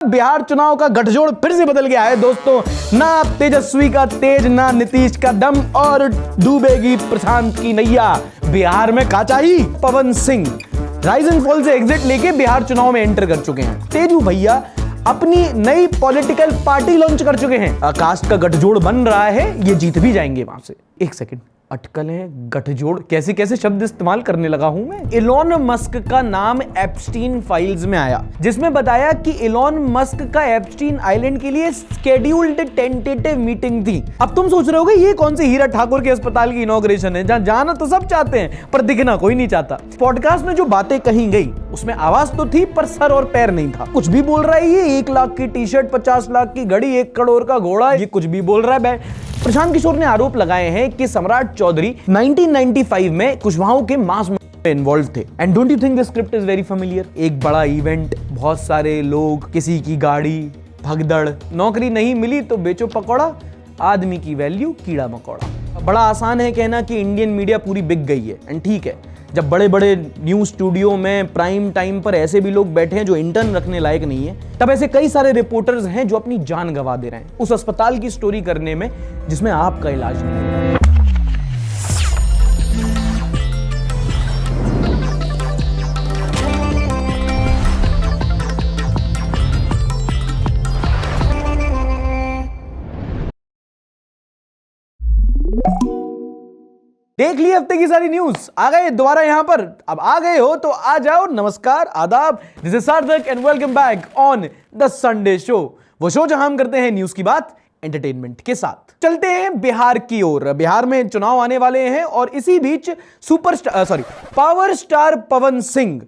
बिहार चुनाव का गठजोड़ फिर से बदल गया है दोस्तों। ना तेजस्वी का तेज, ना नीतीश का दम, और डूबेगी प्रशांत की नैया। बिहार में काचाही पवन सिंह राइज एंड फॉल से एग्जिट लेके बिहार चुनाव में एंटर कर चुके हैं। तेजू भैया अपनी नई पॉलिटिकल पार्टी लॉन्च कर चुके हैं। कास्ट का गठजोड़ बन रहा है, ये जीत भी जाएंगे वहां से। एक सेकंड, अटकलें, गठजोड़, कैसे कैसे शब्द इस्तेमाल करने लगा हूं मैं। इलॉन मस्क का नाम एप्स्टीन फाइल्स में आया, जिसमें बताया कि इलॉन मस्क का एप्स्टीन आइलैंड के लिए स्केड्यूल्ड टेंटेटिव मीटिंग थी। अब तुम सोच रहे होगे ये कौन सी हीरा ठाकुर के अस्पताल की इनॉग्रेशन है, जहां जाना तो सब चाहते हैं पर दिखना कोई नहीं चाहता। पॉडकास्ट में जो बातें कही गई उसमें आवाज तो थी पर सर और पैर नहीं था। कुछ भी बोल रहा है ये, 1 लाख की टी शर्ट, 50 लाख की घड़ी, 1 करोड़ का घोड़ा, ये कुछ भी बोल रहा है। प्रशांत किशोर ने आरोप लगाए हैं कि सम्राट चौधरी 1995 में कुशवाहों के मास में इन्वॉल्व थे। And don't you think this script is very familiar? एक बड़ा इवेंट, बहुत सारे लोग, किसी की गाड़ी, भगदड़, नौकरी नहीं मिली तो बेचो पकौड़ा, आदमी की वैल्यू कीड़ा मकोड़ा। बड़ा आसान है कहना कि इंडियन मीडिया पूरी बिक गई है, एंड ठीक है, जब बड़े बड़े न्यूज स्टूडियो में प्राइम टाइम पर ऐसे भी लोग बैठे हैं जो इंटर्न रखने लायक नहीं है, तब ऐसे कई सारे रिपोर्टर्स हैं जो अपनी जान गंवा दे रहे हैं उस अस्पताल की स्टोरी करने में जिसमें आपका इलाज नहीं है। देख लिए हफ्ते की सारी न्यूज, आ गए दोबारा यहां पर। अब आ गए हो तो आ जाओ। नमस्कार, आदाब, दिस इज सार्थक and welcome back on the Sunday show, वो शो जहां हम करते हैं न्यूज की बात एंटरटेनमेंट के साथ। चलते हैं बिहार की ओर। बिहार में चुनाव आने वाले हैं और इसी बीच power star Pawan Singh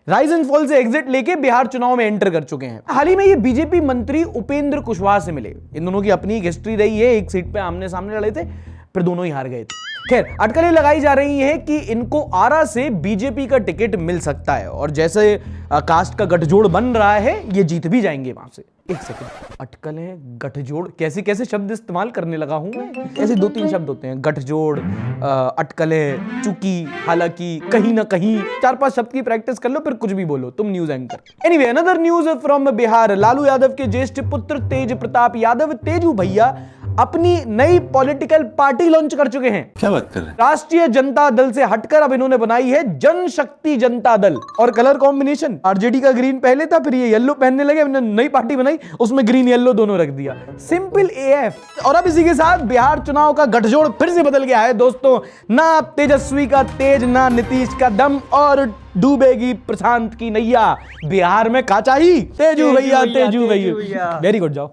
rise and fall से एग्जिट लेके बिहार चुनाव में एंटर कर चुके हैं। हाल ही में ये बीजेपी मंत्री उपेंद्र कुशवाहा से मिले। इन दोनों की अपनी एक हिस्ट्री रही है, एक सीट पे आमने सामने लड़े थे, फिर दोनों ही हार गए थे। खैर, अटकलें लगाई जा रही हैं कि इनको आरा से बीजेपी का टिकट मिल सकता है, और जैसे कास्ट का गठजोड़ बन रहा है, ये जीत भी जाएंगे वहां से। एक सेकंड, अटकलें, गठजोड़, कैसे कैसे शब्द इस्तेमाल करने लगा हूं मैं। ऐसे 2-3 शब्द होते हैं, गठजोड़, अटकलें, चूंकि, हालांकि, कहीं ना कहीं, 4-5 शब्द की प्रैक्टिस कर लो, फिर कुछ भी बोलो, तुम news anchor. Anyway, another news from Bihar. Lalu Yadav के ज्येष्ठ पुत्र तेज प्रताप यादव, तेजू भैया, अपनी नई पॉलिटिकल पार्टी लॉन्च कर चुके हैं। क्या बात कर रहे हैं? राष्ट्रीय जनता दल से हटकर अब इन्होंने बनाई है जनशक्ति जनता दल। और कलर कॉम्बिनेशन, आरजेडी का ग्रीन पहले था, फिर ये येलो पहनने लगे, इन्होंने नई पार्टी बनाई, उसमें ग्रीन येलो दोनों रख दिया। Simple AF. और अब इसी के साथ बिहार चुनाव का गठजोड़ फिर से बदल गया है दोस्तों। ना तेजस्वी का तेज, ना नीतीश का दम, और डूबेगी प्रशांत की नैया। बिहार में काचाही तेजू भैया, तेजू भैया। वेरी गुड, जाओ।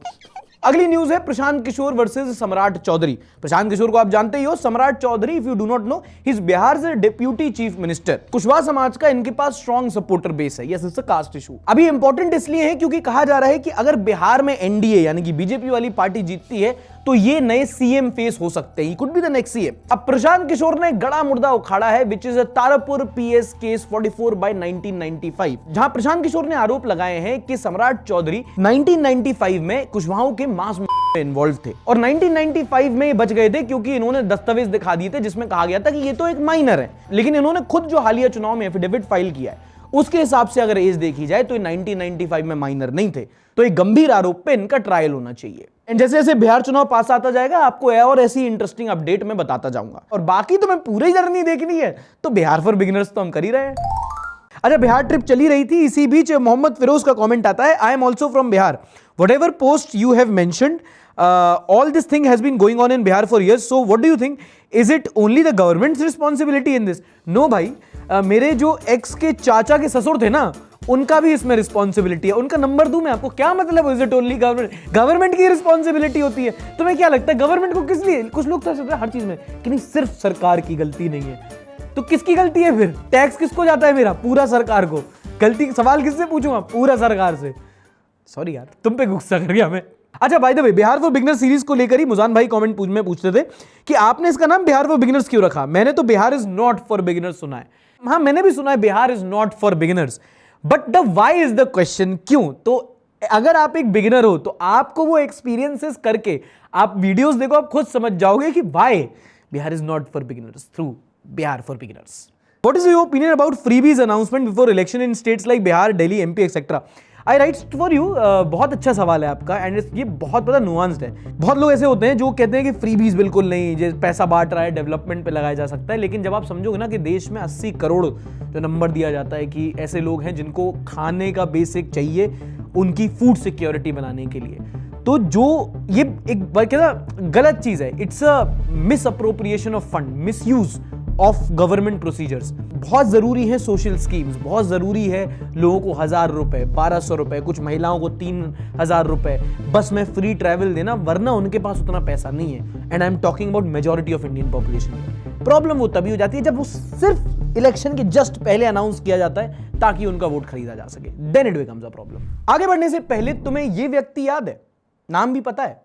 अगली न्यूज है प्रशांत किशोर वर्सेस सम्राट चौधरी। प्रशांत किशोर को आप जानते ही हो। Samrat Chaudhary, if you do not know, he is Bihar से डिप्यूटी चीफ मिनिस्टर। कुशवाहा समाज का इनके पास स्ट्रॉन्ग सपोर्टर बेस है। Yes, it's a caste issue. अभी इंपॉर्टेंट इसलिए है क्योंकि कहा जा रहा है कि अगर बिहार में एनडीए यानी कि बीजेपी वाली पार्टी जीतती है तो ये नए सीएम फेस हो सकते हैं, could be the next CM. अब प्रशांत किशोर ने गड़ा मुर्दा उखाड़ा है, which is a Tarapur PS case 44/1995, जहां प्रशांत किशोर ने आरोप लगाए हैं कि सम्राट चौधरी 1995 में कुशवाहों के मास में इन्वॉल्व थे, और 1995 में बच गए थे क्योंकि इन्होंने दस्तावेज दिखा दिए थे जिसमें कहा गया था कि ये तो एक माइनर है। लेकिन इन्होंने खुद जो हालिया चुनाव में एफिडेविट फाइल किया है उसके हिसाब से अगर एज देखी जाए तो 1995 में माइनर नहीं थे, तो एक गंभीर आरोप पे इनका ट्रायल होना चाहिए। जैसे जैसे बिहार चुनाव पास आता जाएगा आपको और ऐसी इंटरेस्टिंग अपडेट मैं बताता जाऊंगा। और बाकी तो मैं पूरी जर्नी देखनी है तो बिहार फॉर बिगिनर्स तो हम कर ही रहे हैं। अच्छा, बिहार ट्रिप चली रही थी, इसी बीच मोहम्मद फिरोज का कमेंट आता है, I am also from Bihar, what ever post you have mentioned, all this thing has been going on in Bihar for years, so what do you think, is it only the government's responsibility in this? No भाई, मेरे जो x के चाचा के ससुर थे ना, उनका भी इसमें रिस्पॉन्सिबिलिटी है। उनका नंबर दूं मैं आपको? क्या मतलब, इज इट ओनली गवर्नमेंट की रिस्पॉन्सिबिलिटी होती है? तुम्हें क्या लगता है गवर्नमेंट को किस लिए? कुछ लोग तो हर चीज में कि नहीं, सिर्फ सरकार की गलती नहीं है, तो किसकी गलती है फिर? टैक्स किसको जाता है मेरा? पूरा सरकार को। गलती सवाल किससे पूछूंगा? पूरा सरकार से। सॉरी यार, तुम पे गुस्सा कर गया मैं। अच्छा, bye the way, Bihar for beginners series को लेकर ही मुजान भाई कमेंट में पूछते थे कि आपने इसका नाम बिहार फॉर बिगिनर्स क्यों रखा। मैंने तो Bihar is not for beginners सुना है। हाँ, मैंने भी सुना है Bihar is not for beginners, but the why is the question. क्यों? तो अगर आप एक बिगिनर हो तो आपको वो एक्सपीरियंसेस करके आप वीडियोस देखो, आप खुद समझ जाओगे कि why Bihar is not for beginners through Bihar for beginners. What is your opinion about freebies announcement before election in states like Bihar, Delhi, MP, etc.? I rights for you, बहुत अच्छा सवाल है आपका एंड ये बहुत बड़ा नुआंस्ड है। बहुत लोग ऐसे होते हैं जो कहते हैं कि फ्रीबीज बिल्कुल नहीं, जो पैसा बांट रहा है डेवलपमेंट पे लगाया जा सकता है, लेकिन जब आप समझोगे ना कि देश में 80 करोड़ जो नंबर दिया जाता है कि ऐसे लोग हैं जिनको खाने का बेसिक चाहिए उनकी फूड सिक्योरिटी बनाने के लिए, तो जो ये एक गलत चीज है, it's a miss appropriation of fund, miss use of government procedures. बहुत जरूरी है सोशल स्कीम्स, बहुत जरूरी है लोगों को 1000 रुपए, 1200 रुपए, कुछ महिलाओं को 3000 रुपए बस में फ्री ट्रैवल देना, वरना उनके पास उतना पैसा नहीं है। And I am talking about majority of Indian population. Problem वो तभी हो जाती है जब वो सिर्फ इलेक्शन के जस्ट पहले अनाउंस किया जाता है ताकि उनका वोट खरीदा जा सके, then it becomes a problem. आगे बढ़ने से पहले तुम्हें ये व्यक्ति याद है, नाम भी पता है?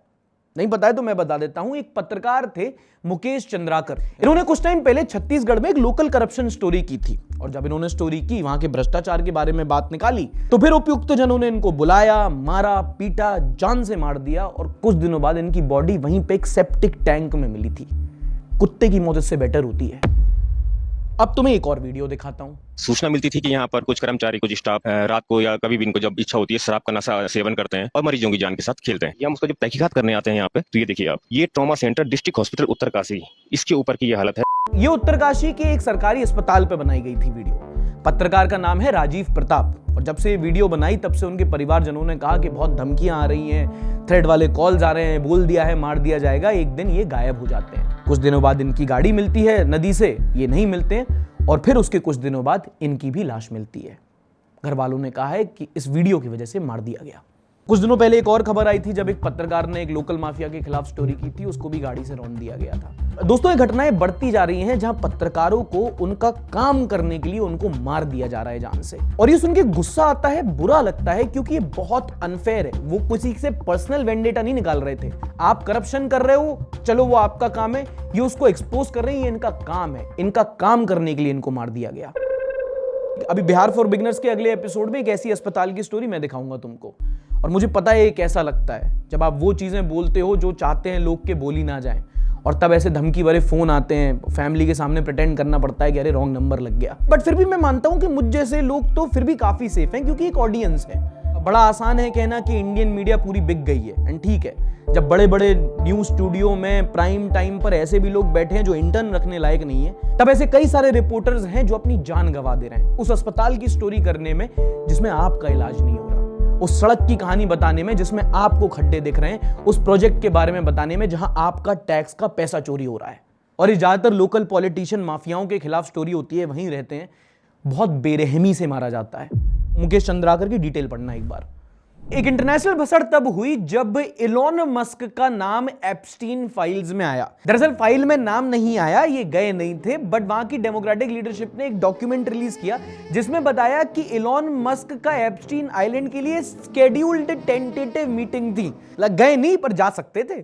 नहीं पता है तो मैं बता देता हूं। एक पत्रकार थे मुकेश चंद्राकर। इन्होंने कुछ टाइम पहले छत्तीसगढ़ में एक लोकल करप्शन स्टोरी की थी, और जब इन्होंने स्टोरी की, वहां के भ्रष्टाचार के बारे में बात निकाली, तो फिर उपयुक्त जनों ने इनको बुलाया, मारा, पीटा, जान से मार दिया, और कुछ दिनों बाद इनकी बॉडी वहीं पे एक सेप्टिक टैंक में मिली थी। कुत्ते की मौत इससे बेटर होती है। अब तुम्हें एक और वीडियो दिखाता हूं। सूचना मिलती थी कि यहाँ पर कुछ कर्मचारी, कुछ स्टाफ रात को या कभी भी इनको जब इच्छा होती है शराब का नशा सेवन करते हैं और मरीजों की जान के साथ खेलते हैं। ये हम उसको जब तहकीकात करने आते हैं यहाँ पे, तो ये देखिए आप, ये trauma centre district hospital Uttarkashi, इसके ऊपर की ये हालत है। ये उत्तरकाशी के एक सरकारी अस्पताल पे बनाई गई थी वीडियो। पत्रकार का नाम है राजीव प्रताप, और जब से ये वीडियो बनाई तब से उनके परिवारजनों ने कहा कि बहुत धमकियां आ रही हैं, थ्रेड वाले कॉल्स आ रहे हैं, बोल दिया है मार दिया जाएगा, एक दिन ये गायब हो जाते हैं। कुछ दिनों बाद इनकी गाड़ी मिलती है नदी से, ये नहीं मिलते हैं, और फिर उसके कुछ दिनों बाद इनकी भी लाश मिलती है। घर वालों ने कहा है कि इस वीडियो की वजह से मार दिया गया। कुछ दिनों पहले एक और खबर आई थी जब एक पत्रकार ने एक लोकल माफिया के खिलाफ स्टोरी की थी, उसको भी गाड़ी से रौंद दिया गया था। दोस्तों, ये घटनाएं बढ़ती जा रही हैं जहां पत्रकारों को उनका काम करने के लिए उनको मार दिया जा रहा है जान से, और ये सुन के गुस्सा आता है, बुरा लगता है, क्योंकि ये बहुत अनफेयर है। वो किसी से पर्सनल वेंडेटा नहीं निकाल रहे थे। आप करप्शन कर रहे हो, चलो वो आपका काम है, ये उसको एक्सपोज कर रहे हैं, ये इनका काम है। इनका काम करने के लिए इनको मार दिया गया। अभी बिहार फॉर बिगनर्स के अगले एपिसोड में एक ऐसी अस्पताल की स्टोरी मैं दिखाऊंगा तुमको, और मुझे पता है ये कैसा लगता है जब आप वो चीजें बोलते हो जो चाहते हैं लोग के बोली ना जाएं, और तब ऐसे धमकी भरे फोन आते हैं, फैमिली के सामने प्रिटेंड करना पड़ता है कि अरे रॉन्ग नंबर लग गया। बट फिर भी मैं मानता हूं कि मुझ जैसे लोग तो फिर भी काफी सेफ हैं, क्योंकि एक ऑडियंस है। बड़ा आसान है कहना कि इंडियन मीडिया पूरी बिक गई है, एंड ठीक है, जब बड़े बड़े न्यूज स्टूडियो में प्राइम टाइम पर ऐसे भी लोग बैठे हैं जो इंटर्न रखने लायक नहीं है, तब ऐसे कई सारे रिपोर्टर्स हैं जो अपनी जान गंवा दे रहे हैं उस अस्पताल की स्टोरी करने में जिसमें आपका इलाज नहीं हो रहा, उस सड़क की कहानी बताने में जिसमें आपको खड्डे दिख रहे हैं, उस प्रोजेक्ट के बारे में बताने में जहां आपका टैक्स का पैसा चोरी हो रहा है। और ये ज्यादातर लोकल पॉलिटिशियन माफियाओं के खिलाफ स्टोरी होती है, वहीं रहते हैं, बहुत बेरहमी से मारा जाता है। मुकेश चंद्राकर की डिटेल पढ़ना एक बार। एक इंटरनेशनल भसड़ तब हुई जब इलॉन मस्क का नाम एप्स्टीन फाइल्स में आया। दरअसल फाइल में नाम नहीं आया, ये गए नहीं थे, बट वहां की डेमोक्रेटिक लीडरशिप ने एक डॉक्यूमेंट रिलीज किया जिसमें बताया कि इलॉन मस्क का एप्स्टीन आइलैंड के लिए स्केड्यूल्ड टेंटेटिव मीटिंग थी। गए नहीं पर जा सकते थे।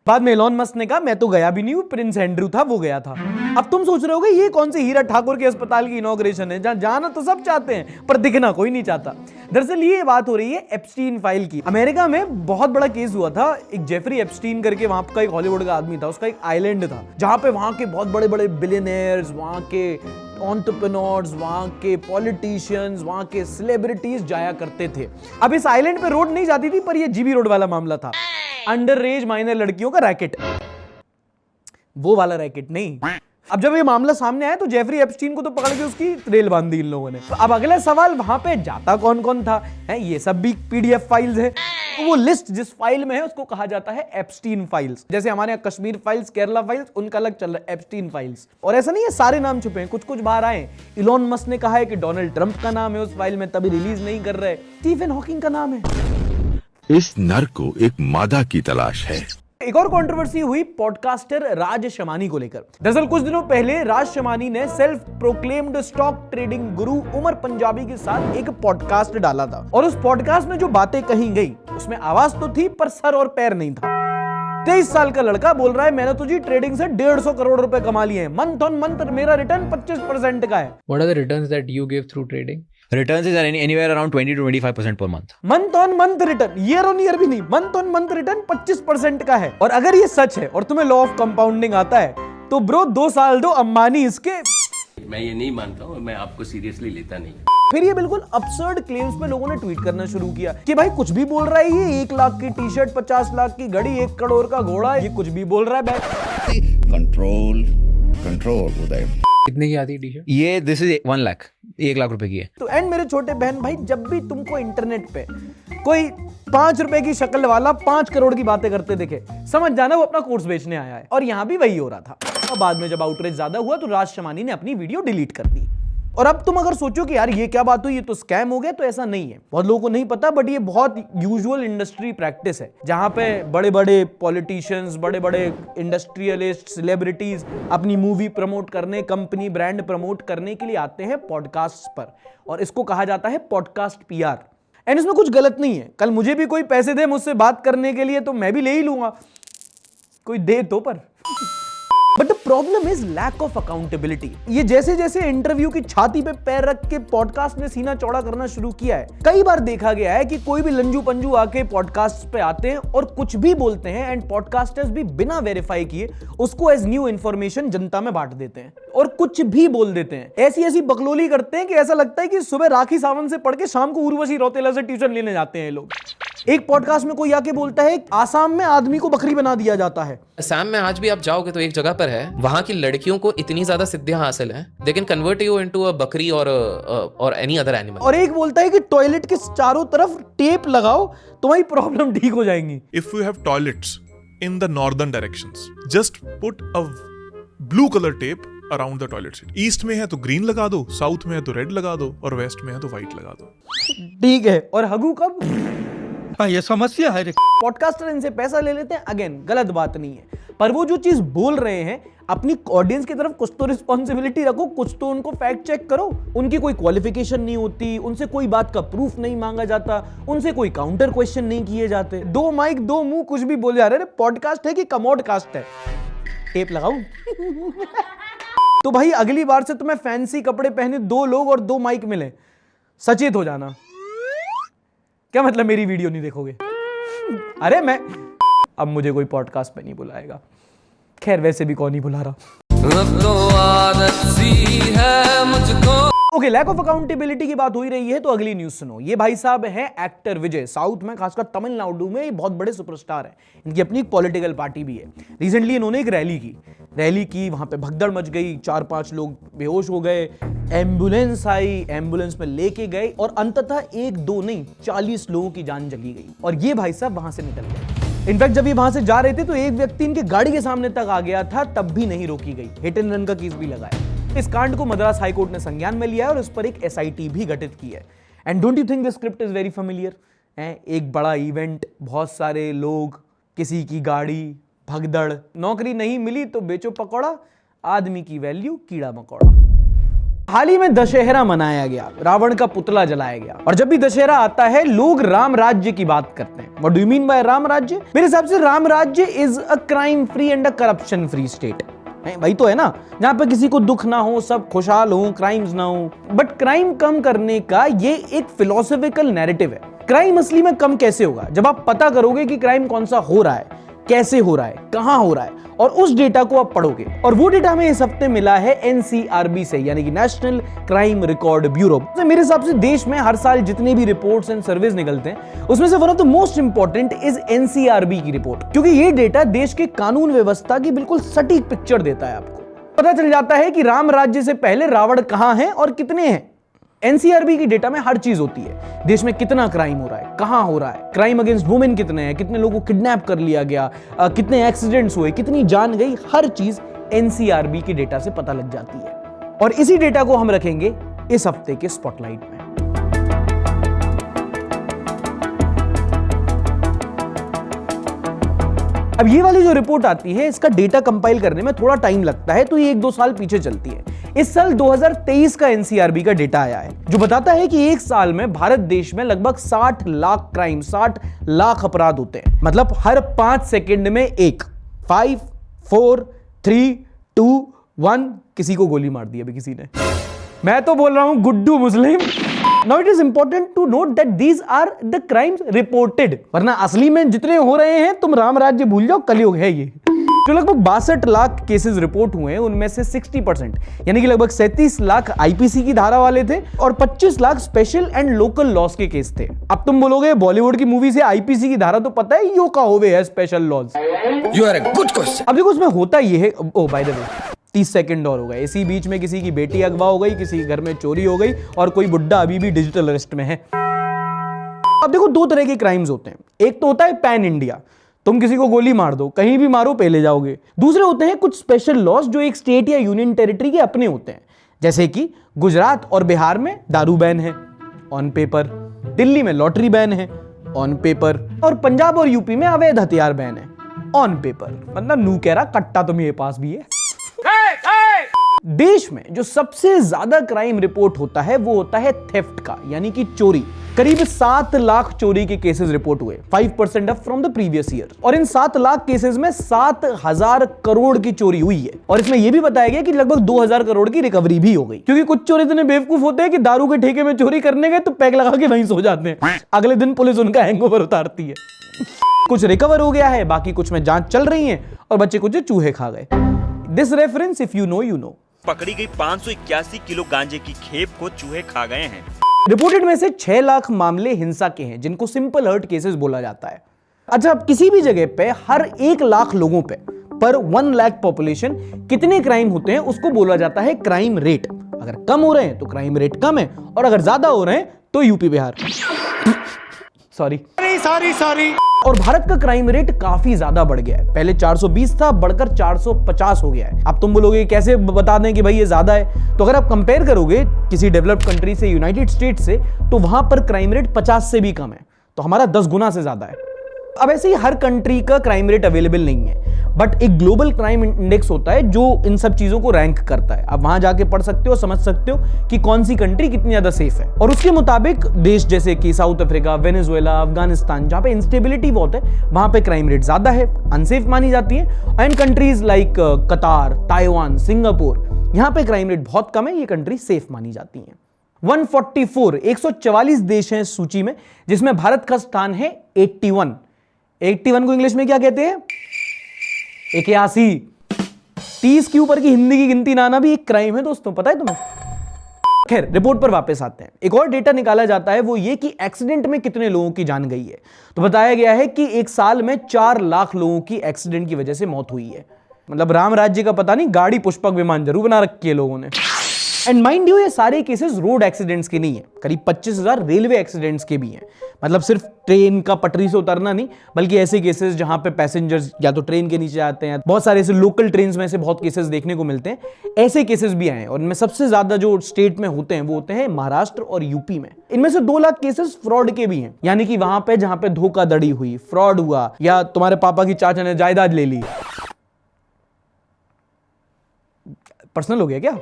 बाद में इलॉन मस्क ने कहा मैं तो गया भी नहीं हूं, प्रिंस एंड्रू था वो गया था। अब तुम सोच रहे होगे ये कौन सी हीरा ठाकुर के अस्पताल की इनॉग्रेशन है जहां जाना तो सब चाहते हैं पर दिखना कोई नहीं चाहता। दरअसल ये बात हो रही है एप्स्टीन फाइल की। अमेरिका में बहुत बड़ा केस हुआ था, एक जेफरी एप्स्टीन करके वहां का एक हॉलीवुड का आदमी था, उसका एक आइलैंड था जहां पे वहां के बहुत बड़े बड़े बिलियनियर्स, वहां के एंटरप्रेन्योर्स, वहां के पॉलिटिशियंस, वहां के सेलिब्रिटीज जाया करते थे। अब इस आइलैंड पे रोड नहीं जाती थी, पर ये जीबी रोड वाला मामला था, अंडर एज माइनर लड़कियों का रैकेट, वो वाला रैकेट नहीं। अब जब ये मामला सामने आया तो जेफरी एप्स्टीन को तो पकड़ के उसकी रेल बांध दी इन लोगों ने। तो अब अगला सवाल, वहां पे जाता कौन कौन था? ये सब भी पीडीएफ फाइल्स है। तो वो लिस्ट जिस फाइल में है उसको कहा जाता है एप्स्टीन फाइल्स। जैसे हमारे यहाँ कश्मीर फाइल्स, केरला फाइल्स, उनका अलग चल रहा है एप्स्टीन फाइल्स। और ऐसा नहीं है सारे नाम छुपे हैं, कुछ कुछ बाहर आए। इलॉन मस्क ने कहा है कि डोनाल्ड ट्रंप का नाम है उस फाइल में, तभी रिलीज नहीं कर रहे। स्टीफन हॉकिंग का नाम है। इस नर को एक मादा की तलाश है। एक और कंट्रोवर्सी हुई पॉडकास्टर राज शमानी को लेकर। दरअसल कुछ दिनों पहले राज शमानी ने सेल्फ प्रोक्लेम्ड स्टॉक ट्रेडिंग गुरु उमर पंजाबी के साथ एक पॉडकास्ट डाला था, और उस पॉडकास्ट में जो बातें कही गई उसमें आवाज तो थी पर सर और पैर नहीं था। 23 साल का लड़का बोल रहा है मैंने तो जी ट्रेडिंग से 150 करोड़ रुपए कमा लिए हैं, मंथ ऑन मंथ मेरा रिटर्न 25% का है। What are the returns that you give through trading? Returns is anywhere around 20 to 25% per month. Month on month return, year on year भी नहीं, मंथ ऑन मंथ रिटर्न 25% का है। और अगर ये सच है और तुम्हें लॉ ऑफ कंपाउंडिंग आता है तो ब्रो 2 साल दो, अंबानी इसके। मैं ये नहीं मानता हूँ, मैं आपको सीरियसली लेता नहीं। फिर ये बिल्कुल absurd claims पे लोगों ने ट्वीट करना शुरू किया कि भाई कुछ भी बोल रहा है ये 1 लाख की टी शर्ट, 50 लाख की घड़ी, 1 करोड़ का घोड़ा, ये कुछ भी बोल रहा है बैठ। कंट्रोल उदय। कितने की आती है टी शर्ट? ये दिस इज 1 लाख, 1 लाख रुपए की है। तो एंड मेरे छोटे बहन भाई, जब भी तुमको इंटरनेट पे कोई 5 रुपए की शक्ल वाला 5 करोड़ की बातें करते दिखे, समझ जाना वो अपना कोर्स बेचने आया है। और यहां भी वही हो रहा था। और बाद में जब आउटरीच ज्यादा हुआ तो राज शमानी ने अपनी वीडियो डिलीट कर दी। और अब तुम अगर सोचो कि यार ये क्या बात हुई, ये तो स्कैम हो गया, तो ऐसा नहीं है। बहुत लोगों को नहीं पता, बट ये बहुत यूजुअल इंडस्ट्री प्रैक्टिस है, जहां पे बड़े बड़े पॉलिटिशियंस, बड़े बड़े इंडस्ट्रियलिस्ट, सेलिब्रिटीज अपनी मूवी प्रमोट करने, कंपनी ब्रांड प्रमोट करने के लिए आते हैं पॉडकास्ट पर, और इसको कहा जाता है पॉडकास्ट पीआर। एंड इसमें कुछ गलत नहीं है। कल मुझे भी कोई पैसे दे मुझसे बात करने के लिए तो मैं भी ले ही लूंगा, कोई दे तो पर। But the problem is lack of accountability. ये जैसे जैसे इंटरव्यू की छाती पे पैर रख के पॉडकास्ट में सीना चौड़ा करना शुरू किया है, कई बार देखा गया है कि कोई भी लंजू पंजू आके पॉडकास्ट पे आते हैं और कुछ भी बोलते हैं, एंड पॉडकास्टर्स भी बिना वेरीफाई किए उसको एज न्यू इंफॉर्मेशन जनता में बांट देते हैं और कुछ भी बोल देते हैं। ऐसी ऐसी बकलोली करते हैं कि ऐसा लगता है कि सुबह राखी सावंत से पढ़ के शाम को उर्वशी रौतेला से ट्यूशन लेने जाते हैं लोग। एक पॉडकास्ट में कोई आके बोलता है आसाम में आदमी को बकरी बना दिया जाता है। असम में आज भी आप जाओगे तो एक जगह पर है, वहां की लड़कियों को इतनी ज्यादा सिद्धियां हासिल है, they can convert you into a बकरी और एनी अदर एनिमल। और एक बोलता है कि टॉयलेट के चारों तरफ टेप लगाओ, तुम्हारी प्रॉब्लम ठीक हो जाएंगी। If you have toilets in the northern directions, just put a blue color tape around the toilet seat. East में है तो ग्रीन लगा दो, साउथ में है तो रेड लगा दो, और वेस्ट में है तो व्हाइट लगा दो। ठीक है। और हगू कब? हाँ, ये समस्या है। पॉडकास्टर इनसे पैसा ले लेते हैं, अगेन गलत बात नहीं है, पर वो जो चीज बोल रहे हैं अपनी ऑडियंस की तरफ कुछ तो रिस्पॉन्सिबिलिटी रखो, कुछ तो उनको फैक्ट चेक करो। उनकी कोई क्वालिफिकेशन नहीं होती, उनसे कोई बात का प्रूफ नहीं मांगा जाता, उनसे कोई काउंटर क्वेश्चन नहीं किए जाते। 2 माइक 2 मुंह कुछ भी बोल जा रहे हैं। पॉडकास्ट है कि कमोडकास्ट है? टेप लगाऊं? तो भाई अगली बार से तुम्हें फैंसी कपड़े पहने 2 लोग और 2 माइक मिले, सचेत हो जाना। क्या मतलब मेरी वीडियो नहीं देखोगे? अरे मैं अब मुझे कोई पॉडकास्ट पे नहीं बुलाएगा। खैर वैसे भी कौन ही बुला रहा। ओके, लैक ऑफ अकाउंटेबिलिटी की बात हो ही रही है तो अगली न्यूज सुनो। ये भाई साहब हैं एक्टर विजय, साउथ में खासकर तमिलनाडु में ये बहुत बड़े सुपरस्टार हैं। इनकी अपनी एक पॉलिटिकल पार्टी भी है। रिसेंटली इन्होंने एक रैली की, वहां पे भगदड़ मच गई, 4-5 लोग बेहोश हो गए, एम्बुलेंस आई, एम्बुलेंस में लेके गए और अंततः 1-2 नहीं 40 लोगों की जान चली गई। और ये भाई साहब वहां से निकल गए। इनफैक्ट जब ये वहां से जा रहे थे तो एक व्यक्ति इनके गाड़ी के सामने तक आ गया था, तब भी नहीं रोकी गई। हिट एंड रन का केस भी लगाया। इस कांड को मद्रास हाईकोर्ट ने संज्ञान में लिया है और उस पर एक SIT भी गठित की है। And don't you think the script is very familiar? एक बड़ा इवेंट, बहुत सारे लोग, किसी की गाड़ी, भगदड़, नौकरी नहीं मिली तो बेचो पकौड़ा, आदमी की वैल्यू कीड़ा मकोड़ा। हाल ही में दशहरा मनाया गया, रावण का पुतला जलाया गया, और जब भी दशहरा आता है लोग राम राज्य की बात करते हैं। What do you mean by Ram राज्य? मेरे हिसाब से राम राज्य is a crime free and a corruption free state. वही तो है ना, जहां पर किसी को दुख ना हो, सब खुशहाल हो, क्राइम्स ना हो। बट क्राइम कम करने का ये एक फिलोसॉफिकल नैरेटिव है। क्राइम असली में कम कैसे होगा? जब आप पता करोगे कि क्राइम कौन सा हो रहा है, कैसे हो रहा है, कहां हो रहा है, और उस डेटा को आप पढ़ोगे। और वो डेटा हमें इस हफ्ते मिला है NCRB से, यानी कि नेशनल क्राइम रिकॉर्ड ब्यूरो। तो मेरे हिसाब से देश में हर साल जितने भी रिपोर्ट्स एंड सर्वेज निकलते हैं उसमें से one of the most important is NCRB की रिपोर्ट, क्योंकि ये डेटा देश के कानून व्यवस्था की बिल्कुल सटीक पिक्चर देता है। आपको पता चल जाता है कि राम राज्य से पहले रावण कहां है और कितने हैं। NCRB की डेटा में हर चीज होती है। देश में कितना क्राइम हो रहा है, कहां हो रहा है, क्राइम अगेंस्ट वुमेन कितने हैं, कितने लोगों को किडनैप कर लिया गया, कितने एक्सीडेंट्स हुए, कितनी जान गई, हर चीज NCRB की डेटा से पता लग जाती है। और इसी डेटा को हम रखेंगे इस हफ्ते के स्पॉटलाइट में। अब ये वाली जो रिपोर्ट आती है इसका डेटा कंपाइल करने में थोड़ा टाइम लगता है, तो ये 1-2 साल पीछे चलती है। इस साल 2023 का NCRB का डेटा आया है जो बताता है कि एक साल में भारत देश में लगभग 60 लाख क्राइम, 60 लाख अपराध होते हैं। मतलब हर 5 सेकंड में एक। 5, 4, 3, 2, 1 किसी को गोली मार दी अभी किसी ने। मैं तो बोल रहा हूं गुड्डू मुस्लिम। Now it is important to note that these are the crimes reported, वरना असली में जितने हो रहे हैं तुम राम राज्य भूल जाओ, कलयुग है ये। जो लगभग 62 लाख केसेस रिपोर्ट हुए हैं उनमें से 60% यानी कि लगभग 37 लाख आईपीसी की धारा वाले थे और 25 lakh special and local loss के केस थे। अब तुम बोलोगे बॉलीवुड की मूवी से आईपीसी की धारा तो पता है यो का होवे है special laws. You are a good question. अब देखो उसमें होता ये है, oh by the way 30 second और हो गए, इसी बीच में किसी की बेटी अगवा हो गई, किसी के घर में चोरी हो गई और कोई बुड्ढा अभी भी डिजिटल अरेस्ट में है। अब देखो दो तरह के क्राइम्स होते हैं, एक तो होता है पैन इंडिया, तुम किसी को गोली मार दो कहीं भी मारो पहले जाओगे। दूसरे होते हैं कुछ स्पेशल लॉज जो एक स्टेट या यूनियन टेरिटरी के अपने होते हैं, जैसे कि गुजरात और बिहार में दारू बैन है ऑन पेपर, दिल्ली में लॉटरी बैन है ऑन पेपर और पंजाब और यूपी में अवैध हथियार बैन है ऑन पेपर। मतलब नू कह रहा कट्टा तो मेरे पास भी है। देश में जो सबसे ज्यादा क्राइम रिपोर्ट होता है वो होता है थेफ्ट का, यानी कि चोरी। करीब 7 लाख चोरी के केसेस रिपोर्ट हुए, 5% up from the previous year. और इन 7 लाख केसेस में 7,000 करोड़ की चोरी हुई है और इसमें यह भी बताया गया कि लगभग 2,000 करोड़ की रिकवरी भी हो गई, क्योंकि कुछ चोर इतने बेवकूफ होते हैं कि दारू के ठेके में चोरी करने गए तो पैक लगा के वहीं सो जाते हैं, अगले दिन पुलिस उनका हैंगओवर उतारती है। कुछ रिकवर हो गया है, बाकी कुछ में जांच चल रही है और बच्चे कुछ चूहे खा गए। This reference if you know you know. पकड़ी गई 581 किलो गांजे की खेप को चूहे खा गए हैं। रिपोर्टेड में से 6 लाख मामले हिंसा के हैं जिनको सिंपल हर्ट केसेस बोला जाता है। अच्छा, अब किसी भी जगह पे हर 1 लाख लोगों पे पर 1 लाख पॉपुलेशन कितने क्राइम होते हैं उसको बोला जाता है क्राइम रेट। अगर कम हो रहे हैं तो क्राइम रेट कम है और अगर ज्यादा हो रहे हैं तो यूपी बिहार सॉरी। और भारत का क्राइम रेट काफी ज्यादा बढ़ गया है, पहले 420 था बढ़कर 450 हो गया है। अब तुम बोलोगे कैसे बता दें कि भाई ये ज्यादा है, तो अगर आप कंपेयर करोगे किसी डेवलप्ड कंट्री से, यूनाइटेड स्टेट्स से, तो वहां पर क्राइम रेट 50 से भी कम है, तो हमारा 10 गुना से ज्यादा है। अब ऐसे ही हर कंट्री का क्राइम रेट अवेलेबल नहीं है, बट एक ग्लोबल क्राइम इंडेक्स होता है जो इन सब चीजों को रैंक करता है। आप वहां जाके पढ़ सकते हो, समझ सकते हो कि कौन सी कंट्री कितनी ज्यादा सेफ है। और उसके मुताबिक देश जैसे कि साउथ अफ्रीका, वेनेजुएला, अफगानिस्तान, जहां पे इंस्टेबिलिटी बहुत है, वहां पे क्राइम रेट ज्यादा है, अनसेफ मानी जाती है। एंड कंट्रीज लाइक कतार, ताइवान, सिंगापुर, यहां पे क्राइम रेट बहुत कम है, ये कंट्री सेफ मानी जाती है। 144 देश हैं इस सूची में, जिसमें भारत का स्थान है 81 को इंग्लिश में क्या कहते हैं? 81। 30 के ऊपर की हिंदी की गिनती ना आना भी एक क्राइम है दोस्तों, पता है तुम्हें? खैर, रिपोर्ट पर वापस आते हैं। एक और डेटा निकाला जाता है, वो ये कि एक्सीडेंट में कितने लोगों की जान गई है। तो बताया गया है कि एक साल में 4 लाख लोगों की एक्सीडेंट की वजह से मौत हुई है। मतलब राम राज्य का पता नहीं, गाड़ी पुष्पक विमान जरूर बना रखी है लोगों ने। एंड माइंड यू, ये सारे केसेस रोड एक्सीडेंट्स के नहीं है, करीब 25,000 रेलवे एक्सीडेंट्स के भी हैं। मतलब सिर्फ ट्रेन का पटरी से उतरना नहीं, बल्कि ऐसे केसेस जहां पे पैसेंजर्स या तो ट्रेन के नीचे आते हैं, बहुत सारे ऐसे लोकल ट्रेन में ऐसे बहुत केसेस देखने को मिलते हैं, ऐसे केसेस भी आए हैं। और इनमें सबसे ज्यादा जो स्टेट में होते हैं वो होते हैं महाराष्ट्र और यूपी में। इनमें से 2 लाख केसेस फ्रॉड के भी हैं, यानी कि वहां पे जहां पे धोखाधड़ी हुई, फ्रॉड हुआ, या तुम्हारे पापा की चाचा ने जायदाद ले ली। पर्सनल हो गया क्या?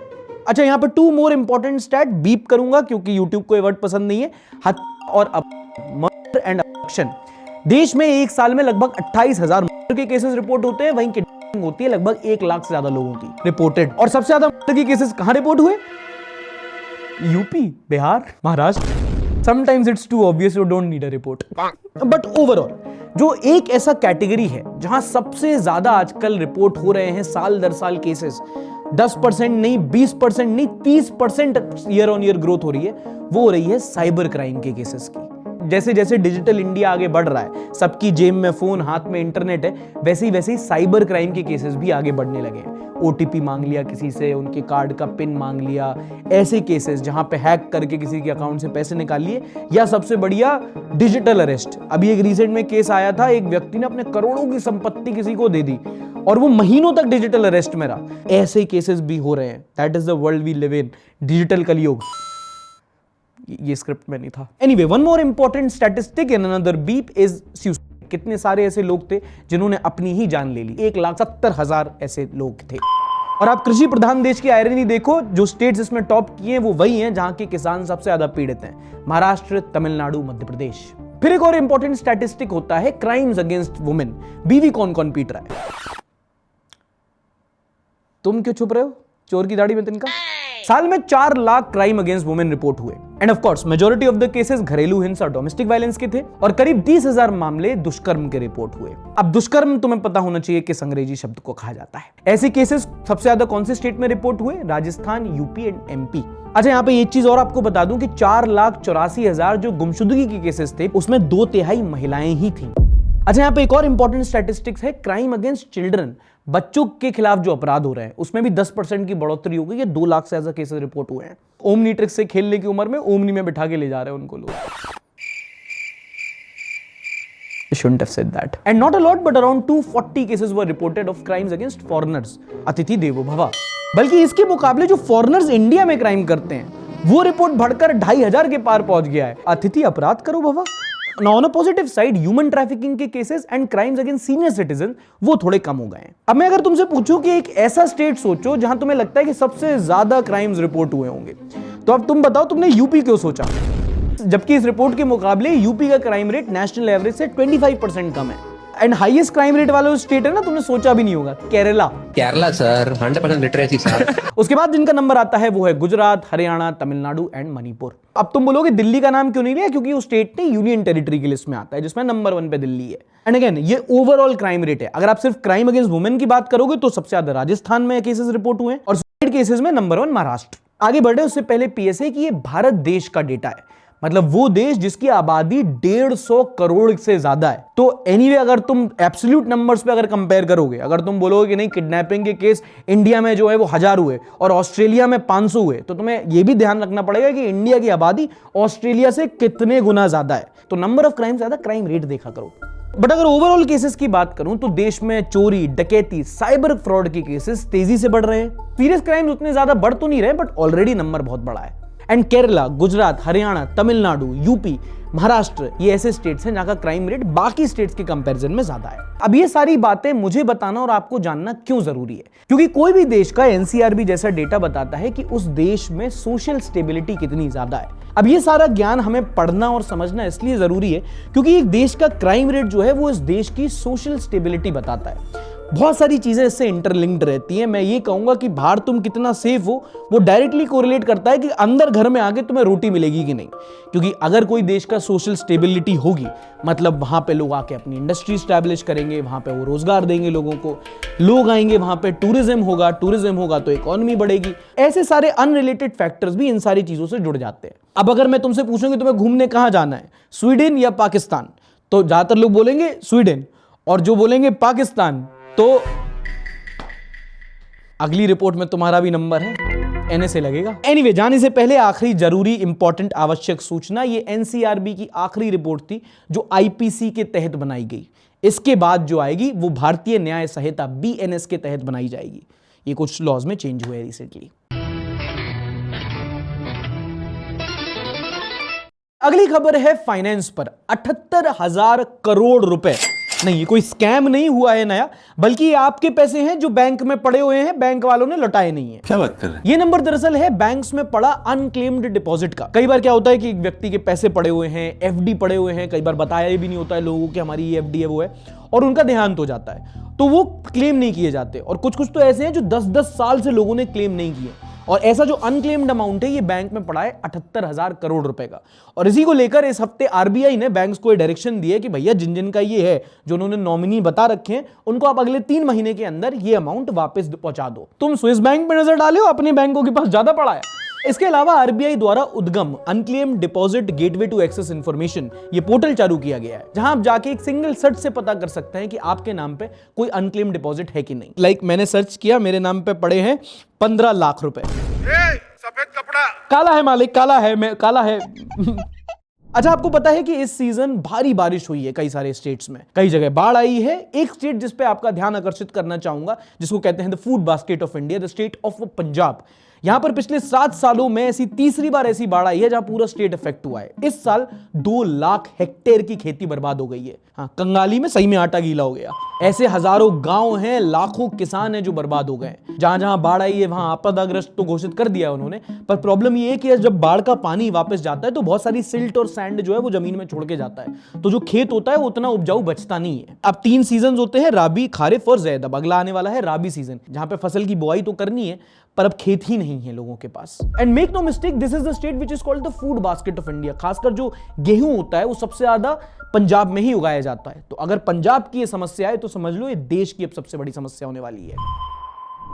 अच्छा, यहां पे 2 मोर इंपॉर्टेंट स्टैट बीप करूंगा क्योंकि यूट्यूब को ये वर्ड पसंद नहीं है। हत्या और मर्डर एंड अबडक्शन। देश में एक साल में लगभग 28,000 मर्डर के केसेस रिपोर्ट होते हैं, वहीं किडनैपिंग होती है लगभग 1 लाख से ज्यादा लोगों की रिपोर्टेड। और सबसे ज्यादा मर्डर के केसेस कहां रिपोर्ट हुए? UP, Bihar, Maharashtra. Sometimes it's too obvious, you don't need a report. But overall जो एक ऐसा कैटेगरी है जहां सबसे ज्यादा आजकल रिपोर्ट हो रहे हैं साल दर साल केसेस, 10% नहीं, 20% नहीं, 30% ईयर ऑन ईयर ग्रोथ हो रही है, वो हो रही है साइबर क्राइम के केसेस की। जैसे जैसे डिजिटल इंडिया आगे बढ़ रहा है, सबकी जेब में फोन, हाथ में इंटरनेट है, वैसे ही साइबर क्राइम के केसेस भी आगे बढ़ने लगे हैं। ओटीपी मांग लिया किसी से, उनके कार्ड का पिन मांग लिया, ऐसे केसेस जहां पे हैक करके किसी के अकाउंट से पैसे निकाल लिए, या सबसे बढ़िया डिजिटल अरेस्ट। अभी एक रिसेंट में केस आया था, एक व्यक्ति ने अपने करोड़ों की संपत्ति किसी को दे दी और वो महीनों तक डिजिटल अरेस्ट में रहा। ऐसे केसेस भी हो रहे हैं। That is the world we live in, digital कलयुग। ये स्क्रिप्ट में नहीं था। Anyway, one more important statistic in another beep is suicide. कितने सारे ऐसे लोग थे जिन्होंने अपनी ही जान ले ली? 1,70,000 ऐसे लोग थे। और आप कृषि प्रधान देश की आयरनी देखो, जो स्टेट्स इसमें टॉप किए हैं वो वही हैं जहां के किसान सबसे ज्यादा पीड़ित हैं, महाराष्ट्र, तमिलनाडु, मध्य प्रदेश। फिर एक और इंपॉर्टेंट स्टैटिस्टिक होता है क्राइम्स अगेंस्ट वुमेन। बीवी कौन कौन पीट रहा है? तुम क्यों छुप रहे हो? चोर की दाढ़ी में तिनका। साल में 4 lakh crime against women report हुए। And of course majority of the cases घरेलू हिंसा डोमेस्टिक वायलेंस के थे और करीब 30,000 मामले दुष्कर्म के रिपोर्ट हुए। अब दुष्कर्म तुम्हें पता होना चाहिए किस अंग्रेजी शब्द को कहा जाता है। ऐसे केसेस सबसे ज्यादा कौन से स्टेट में रिपोर्ट हुए? Rajasthan, UP and MP. अच्छा, यहाँ पे एक चीज और आपको बता दूं कि 4,84,000 जो गुमशुदगी के केसेस थे उसमें 2/3 महिलाएं ही थी। अच्छा, यहाँ पे एक और इंपॉर्टेंट स्टैटिस्टिक्स है, क्राइम अगेंस्ट चिल्ड्रन, बच्चों के खिलाफ जो अपराध हो रहे हैं उसमें भी 10% की बढ़ोतरी हो गई है। 2 लाख से ज्यादा केसेस रिपोर्ट हुए हैं। ओमनी ट्रिक से खेलने की उम्र में ओमनी में बिठा के ले जा रहे हैं उनको लोग। Shouldn't have said that. And not a lot, but around 240 cases were reported of crimes against foreigners. अतिथि देवो भव। बल्कि इसके मुकाबले जो फॉरेनर्स इंडिया में क्राइम करते हैं वो रिपोर्ट बढ़कर 2,500 के पार पहुंच गया है। अतिथि अपराध करो भव। Now on a positive side, human trafficking के cases and crimes against senior citizen वो थोड़े कम हो गए हैं। अब मैं अगर तुमसे पूछूं कि एक ऐसा स्टेट सोचो जहां तुम्हें लगता है कि सबसे ज्यादा क्राइम्स रिपोर्ट हुए होंगे, तो अब तुम बताओ तुमने यूपी क्यों सोचा, जबकि इस रिपोर्ट के मुकाबले यूपी का क्राइम रेट नेशनल एवरेज से 25% कम है। एंड हाईएस्ट क्राइम रेट वाला स्टेट है ना, तुमने सोचा भी नहीं होगा, Kerala. Kerala sir 100% literacy sir. उसके बाद जिनका नंबर आता है वो है गुजरात, हरियाणा, तमिलनाडु एंड मणिपुर। अब तुम बोलोगे दिल्ली का नाम क्यों नहीं लिया? क्योंकि वो स्टेट ने यूनियन टेरिटरी की लिस्ट में आता है जिसमें नंबर 1 पे दिल्ली है। एंड अगेन ये ओवरऑल क्राइम रेट है। अगर आप सिर्फ क्राइम अगेंस्ट वुमेन की बात करोगे तो सबसे ज्यादा राजस्थान में केसेस रिपोर्ट हुए और सुसाइड केसेस में नंबर 1 महाराष्ट्र। आगे बढ़े उससे पहले पीएसए कि ये भारत देश का डेटा है, मतलब वो देश जिसकी आबादी 150 करोड़ से ज्यादा है। तो एनीवे अगर तुम एब्सोल्यूट नंबर्स पे अगर कंपेयर करोगे, अगर तुम बोलोगे कि नहीं किडनैपिंग के केस इंडिया में जो है वो 1000 हुए और ऑस्ट्रेलिया में 500 हुए, तो तुम्हें ये भी ध्यान रखना पड़ेगा कि इंडिया की आबादी ऑस्ट्रेलिया से कितने गुना ज्यादा है। तो नंबर ऑफ क्राइम ज्यादा, क्राइम रेट देखा करो। बट अगर ओवरऑल केसेस की बात करूं तो देश में चोरी, डकैती, साइबर फ्रॉड के केसेस तेजी से बढ़ रहे हैं। सीरियस क्राइम्स उतने ज्यादा बढ़ तो नहीं रहे, बट ऑलरेडी नंबर बहुत बड़ा है। एंड केरला, गुजरात, हरियाणा, तमिलनाडु, यूपी, महाराष्ट्र ये ऐसे स्टेट्स हैं जहां का क्राइम रेट बाकी स्टेट्स के कंपैरिजन में ज्यादा है। अब ये सारी बातें मुझे बताना और आपको जानना क्यों जरूरी है? क्योंकि कोई भी देश का एनसीआरबी जैसा डेटा बताता है कि उस देश में सोशल स्टेबिलिटी कितनी ज्यादा है। अब ये सारा ज्ञान हमें पढ़ना और समझना इसलिए जरूरी है क्योंकि एक देश का क्राइम रेट जो है वो इस देश की सोशल स्टेबिलिटी बताता है। बहुत सारी चीजें इससे इंटरलिंक्ड रहती हैं। मैं ये कहूंगा कि बाहर तुम कितना सेफ हो वो डायरेक्टली कोरिलेट करता है कि अंदर घर में आके तुम्हें रोटी मिलेगी कि नहीं। क्योंकि अगर कोई देश का सोशल स्टेबिलिटी होगी मतलब वहां पे लोग आके अपनी इंडस्ट्री स्टैब्लिश करेंगे, वहां पे वो रोजगार देंगे लोगों को, लोग आएंगे, वहां पे टूरिज्म होगा तो इकोनॉमी बढ़ेगी। ऐसे सारे अनरिलेटेड फैक्टर्स भी इन सारी चीजों से जुड़ जाते हैं। अब अगर मैं तुमसे पूछूं कि तुम्हें घूमने कहां जाना है, स्वीडन या पाकिस्तान, तो ज्यादातर लोग बोलेंगे स्वीडन, और जो बोलेंगे पाकिस्तान तो अगली रिपोर्ट में तुम्हारा भी नंबर है, एनएसए लगेगा। एनीवे, जाने से पहले आखिरी जरूरी इंपॉर्टेंट आवश्यक सूचना, ये एनसीआरबी की आखिरी रिपोर्ट थी जो आईपीसी के तहत बनाई गई। इसके बाद जो आएगी वो भारतीय न्याय संहिता बीएनएस के तहत बनाई जाएगी। ये कुछ लॉज में चेंज हुए रिसेंटली। अगली खबर है फाइनेंस पर। 78,000 करोड़ रुपए, नहीं ये कोई स्कैम नहीं हुआ है नया, बल्कि ये आपके पैसे हैं जो बैंक में पड़े हुए हैं, बैंक वालों ने लौटाए नहीं है। क्या बात कर रहे हैं? ये नंबर दरअसल है बैंक्स में पड़ा अनक्लेम्ड डिपॉजिट का। कई बार क्या होता है कि एक व्यक्ति के पैसे पड़े हुए हैं, एफडी पड़े हुए हैं, कई बार बताया भी नहीं होता है लोगों को कि हमारी ये एफडी है वो है, और उनका देहांत हो जाता है तो वो क्लेम नहीं किए जाते। और कुछ कुछ तो ऐसे हैं जो 10-10 साल से लोगों ने क्लेम नहीं किए, और ऐसा जो अनक्लेम्ड अमाउंट है ये बैंक में पड़ा है 78,000 करोड़ रुपए का। और इसी को लेकर इस हफ्ते आरबीआई ने बैंक्स को डायरेक्शन दी है कि भैया जिन जिन का ये है, जो उन्होंने नॉमिनी बता रखे हैं, उनको आप अगले 3 महीने के अंदर ये अमाउंट वापस पहुंचा दो। तुम स्विस बैंक पे नजर डाले हो, अपने बैंकों के पास ज्यादा पड़ा है। इसके अलावा आरबीआई द्वारा UDGAM unclaimed deposit gateway to access information ये पोर्टल चालू किया गया है, जहां आप जाके एक सिंगल सर्च से पता कर सकते हैं कि आपके नाम पे कोई अनक्लेम्ड डिपॉजिट है कि नहीं। लाइक मैंने सर्च किया, मेरे नाम पे पड़े हैं 15 लाख रुपए। सफेद कपड़ा काला है मालिक, काला है, मैं काला है। अच्छा, आपको पता है कि इस सीजन भारी बारिश हुई है कई सारे स्टेट्स में, कई जगह बाढ़ आई है। एक स्टेट जिस पे आपका ध्यान आकर्षित करना चाहूंगा, जिसको कहते हैं the food basket of India, the state of Punjab. यहां पर पिछले 7 सालों में ऐसी तीसरी बार ऐसी बाढ़ आई है जहां पूरा स्टेट इफेक्ट हुआ है। इस साल 2 लाख हेक्टेयर की खेती बर्बाद हो गई है। हाँ, कंगाली में सही में आटा गीला हो गया। ऐसे हजारों गांव हैं, लाखों किसान हैं जो बर्बाद हो गए। जहां जहां बाढ़ आई है वहां आपदाग्रस्त तो घोषित कर दिया उन्होंने, पर प्रॉब्लम ये है कि जब बाढ़ का पानी वापस जाता है तो बहुत सारी सिल्ट और सैंड जो है वो जमीन में छोड़ के जाता है, तो जो खेत होता है वो उतना उपजाऊ बचता नहीं है। अब 3 सीजन होते हैं, राबी, खारिफ और ज़ैद। अब अगला आने वाला है राबी सीजन, जहां पे फसल की बुआई तो करनी है, पर अब खेत ही नहीं है लोगों के पास। And make no mistake, this is the state which is called the food basket of India. खासकर जो गेहूं होता है वो सबसे ज्यादा पंजाब में ही उगाया जाता है। तो अगर पंजाब की ये समस्या है तो समझ लो ये देश की अब सबसे बड़ी समस्या होने वाली है।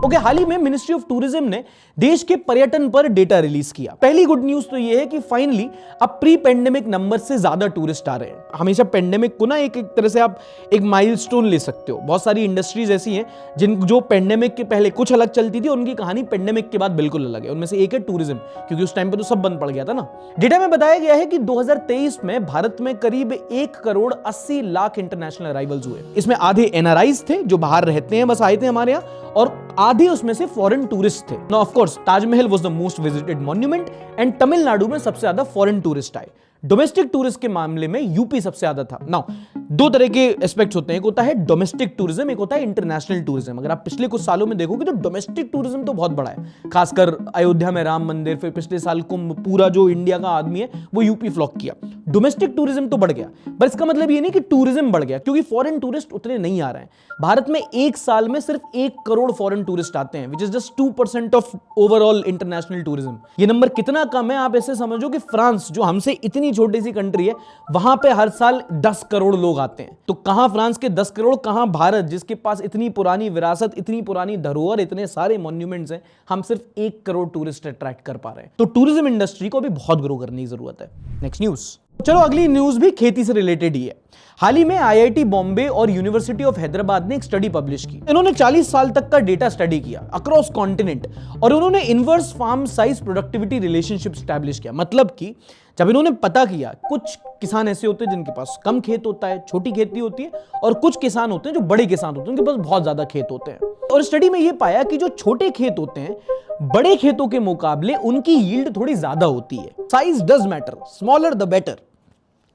ओके, हाल ही में मिनिस्ट्री ऑफ टूरिज्म ने देश के पर्यटन पर डेटा रिलीज किया। पहली गुड न्यूज तो ये है कि फाइनली अब प्री पेंडेमिक नंबर से ज्यादा टूरिस्ट आ रहे हैं। हमेशा पेंडेमिक को ना एक तरह से आप एक माइलस्टोन ले सकते हो। बहुत सारी इंडस्ट्रीज ऐसी हैं जो पेंडेमिक के पहले कुछ अलग चलती थी, उनकी कहानी पेंडेमिक के बाद बिल्कुल अलग है। उनमें से एक है टूरिज्म, क्योंकि उस टाइम पे तो सब बंद पड़ गया था ना। डेटा में बताया गया है कि 2023 में भारत में करीब 1,80,00,000 इंटरनेशनल अराइवल्स हुए। इसमें आधे एनआरआईज थे जो बाहर रहते हैं, बस आए थे हमारे यहाँ, और आधे उसमें से फॉरेन टूरिस्ट थे। Now of course Taj Mahal was the most visited monument and Tamil Nadu में सबसे ज्यादा फॉरेन टूरिस्ट आए। डोमेस्टिक टूरिस्ट के मामले में यूपी सबसे ज्यादा था। नाउ दो तरह के एस्पेक्ट्स होते हैं, एक होता है डोमेस्टिक टूरिज्म, एक होता है इंटरनेशनल टूरिज्म। अगर आप पिछले कुछ सालों में देखोगे तो डोमेस्टिक टूरिज्म तो बहुत बड़ा है, खासकर अयोध्या में राम मंदिर, फिर पिछले साल कुंभ, पूरा जो इंडिया का आदमी है वो यूपी फ्लॉक किया। डोमेस्टिक टूरिज्म तो बढ़ गया, पर इसका मतलब ये नहीं कि टूरिज्म बढ़ गया, क्योंकि फॉरेन टूरिस्ट उतने नहीं आ रहे हैं। भारत में एक साल में सिर्फ 1 करोड़ फॉरेन टूरिस्ट आते हैं, which is just 2% of overall international tourism. ये नंबर कितना कम है आप ऐसे समझो कि फ्रांस, जो हमसे इतनी छोटी सी कंट्री है, वहां पे हर साल 10 करोड़ लोग आते हैं। तो कहां फ्रांस के 10 करोड़, कहां भारत जिसके पास इतनी पुरानी विरासत, इतनी पुरानी धरोहर, इतने सारे मॉन्यूमेंट्स हैं, हम सिर्फ 1 करोड़ टूरिस्ट अट्रैक्ट कर पा रहे हैं। तो टूरिज्म इंडस्ट्री को भी बहुत ग्रो करने की जरूरत है। नेक्स्ट न्यूज, चलो अगली न्यूज भी खेती से रिलेटेड ही है। हाल ही में आईआईटी बॉम्बे और यूनिवर्सिटी ऑफ हैदराबाद ने एक स्टडी पब्लिश की। इन्होंने 40 साल तक का डेटा स्टडी किया अक्रॉस कॉन्टिनेंट, और उन्होंने inverse farm size productivity relationship establish किया। मतलब कि जब इन्होंने पता किया, कुछ किसान ऐसे होते हैं जिनके पास कम खेत होता है, छोटी खेती होती है, और कुछ किसान होते हैं जो बड़े किसान होते हैं, उनके पास बहुत ज्यादा खेत होते हैं। और स्टडी में यह पाया कि जो छोटे खेत होते हैं, बड़े खेतों के मुकाबले उनकी यील्ड थोड़ी ज्यादा होती है। Size does matter, smaller the better.